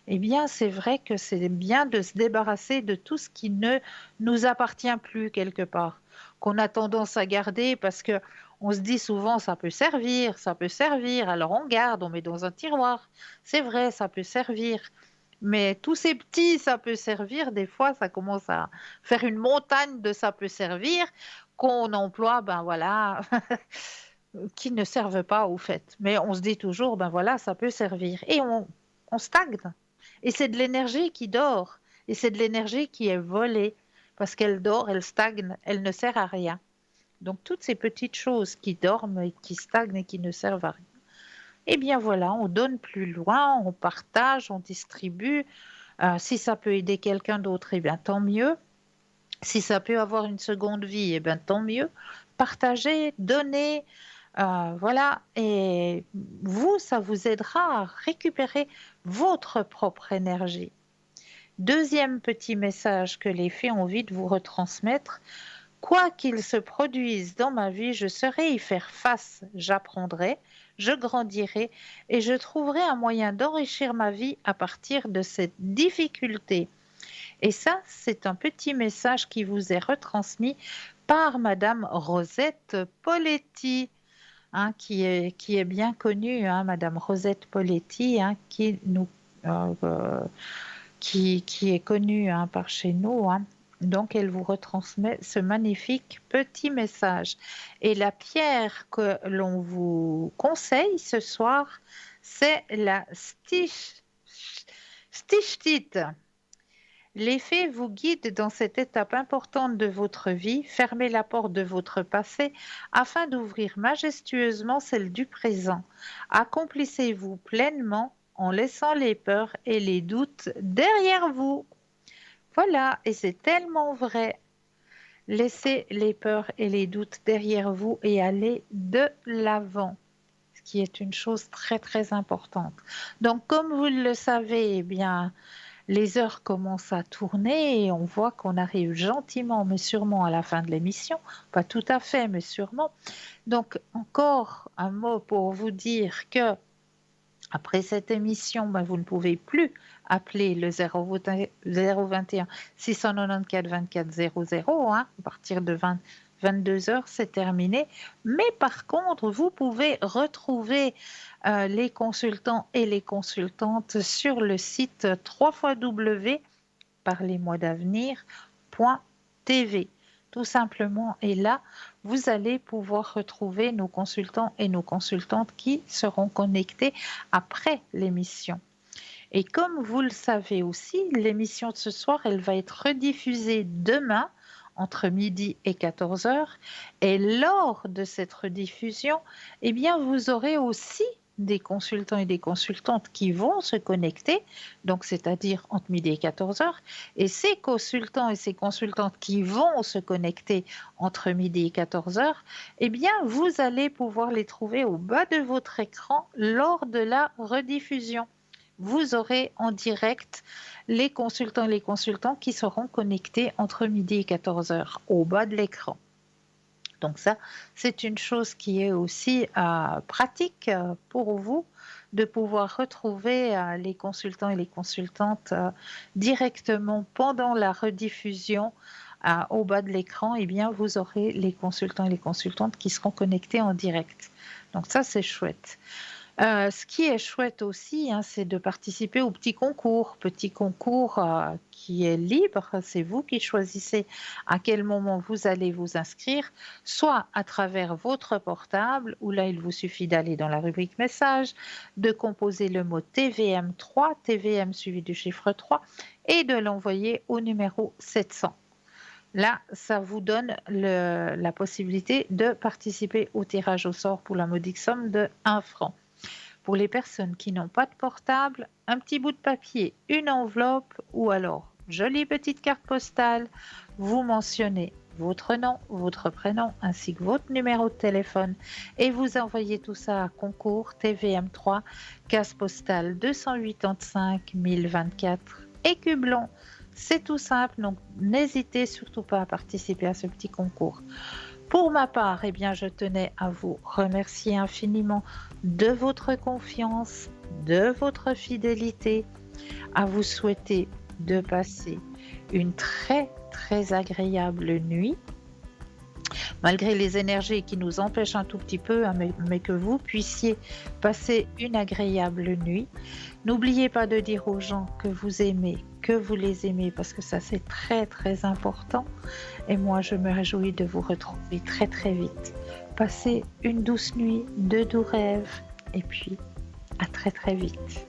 Eh bien, c'est vrai que c'est bien de se débarrasser de tout ce qui ne nous appartient plus quelque part, qu'on a tendance à garder parce que on se dit souvent ça peut servir, alors on garde, on met dans un tiroir. C'est vrai, ça peut servir. Mais tous ces petits, ça peut servir, des fois, ça commence à faire une montagne de ça peut servir qu'on emploie, ben voilà, qui ne servent pas au fait. Mais on se dit toujours, ben voilà, ça peut servir. Et on stagne. Et c'est de l'énergie qui dort. Et c'est de l'énergie qui est volée. Parce qu'elle dort, elle stagne, elle ne sert à rien. Donc toutes ces petites choses qui dorment et qui stagnent et qui ne servent à rien. Eh bien voilà, on donne plus loin, on partage, on distribue. Si ça peut aider quelqu'un d'autre, eh bien tant mieux. Si ça peut avoir une seconde vie, eh bien tant mieux. Partagez, donnez, voilà. Et vous, ça vous aidera à récupérer votre propre énergie. Deuxième petit message que les fées ont envie de vous retransmettre. Quoi qu'il se produise dans ma vie, je saurai y faire face, j'apprendrai, je grandirai et je trouverai un moyen d'enrichir ma vie à partir de cette difficulté. Et ça, c'est un petit message qui vous est retransmis par Madame Rosette Poletti, hein, qui est bien connue, hein, Madame Rosette Poletti, hein, euh, euh, qui est connue, hein, par chez nous, hein. Donc, elle vous retransmet ce magnifique petit message. Et la pierre que l'on vous conseille ce soir, c'est la stichtite. Les fées vous guident dans cette étape importante de votre vie. Fermez la porte de votre passé afin d'ouvrir majestueusement celle du présent. Accomplissez-vous pleinement en laissant les peurs et les doutes derrière vous. Voilà, et c'est tellement vrai. Laissez les peurs et les doutes derrière vous et allez de l'avant, ce qui est une chose très très importante. Donc, comme vous le savez, eh bien, les heures commencent à tourner et on voit qu'on arrive gentiment mais sûrement à la fin de l'émission. Pas tout à fait, mais sûrement. Donc, encore un mot pour vous dire que après cette émission, ben, vous ne pouvez plus appeler le 021 694 24 00, hein, à partir de 22 heures, c'est terminé. Mais par contre, vous pouvez retrouver les consultants et les consultantes sur le site www.parlez-moi-d'avenir.tv. Tout simplement, et là, vous allez pouvoir retrouver nos consultants et nos consultantes qui seront connectés après l'émission. Et comme vous le savez aussi, l'émission de ce soir, elle va être rediffusée demain entre midi et 14 heures. Et lors de cette rediffusion, eh bien, vous aurez aussi des consultants et des consultantes qui vont se connecter, donc c'est-à-dire entre midi et 14 heures. Et ces consultants et ces consultantes qui vont se connecter entre midi et 14 heures, eh bien, vous allez pouvoir les trouver au bas de votre écran lors de la rediffusion. Vous aurez en direct les consultants et les consultantes qui seront connectés entre midi et 14 heures au bas de l'écran. Donc ça, c'est une chose qui est aussi pratique pour vous de pouvoir retrouver les consultants et les consultantes directement pendant la rediffusion au bas de l'écran. Eh bien, vous aurez les consultants et les consultantes qui seront connectés en direct. Donc ça, c'est chouette. Ce qui est chouette aussi, hein, c'est de participer au petit concours qui est libre. C'est vous qui choisissez à quel moment vous allez vous inscrire, soit à travers votre portable, où là, il vous suffit d'aller dans la rubrique message, de composer le mot TVM3, TVM suivi du chiffre 3, et de l'envoyer au numéro 700. Là, ça vous donne la possibilité de participer au tirage au sort pour la modique somme de 1 franc. Pour les personnes qui n'ont pas de portable, un petit bout de papier, une enveloppe ou alors jolie petite carte postale, vous mentionnez votre nom, votre prénom ainsi que votre numéro de téléphone et vous envoyez tout ça à concours TVM3, case postale 285 1024 Écublon. C'est tout simple, donc n'hésitez surtout pas à participer à ce petit concours. Pour ma part, eh bien, je tenais à vous remercier infiniment de votre confiance, de votre fidélité, à vous souhaiter de passer une très très agréable nuit, malgré les énergies qui nous empêchent un tout petit peu, hein, mais que vous puissiez passer une agréable nuit. N'oubliez pas de dire aux gens que vous aimez, que vous les aimez, parce que ça c'est très très important. Et moi je me réjouis de vous retrouver très très vite. Passez une douce nuit, de doux rêves, et puis à très très vite.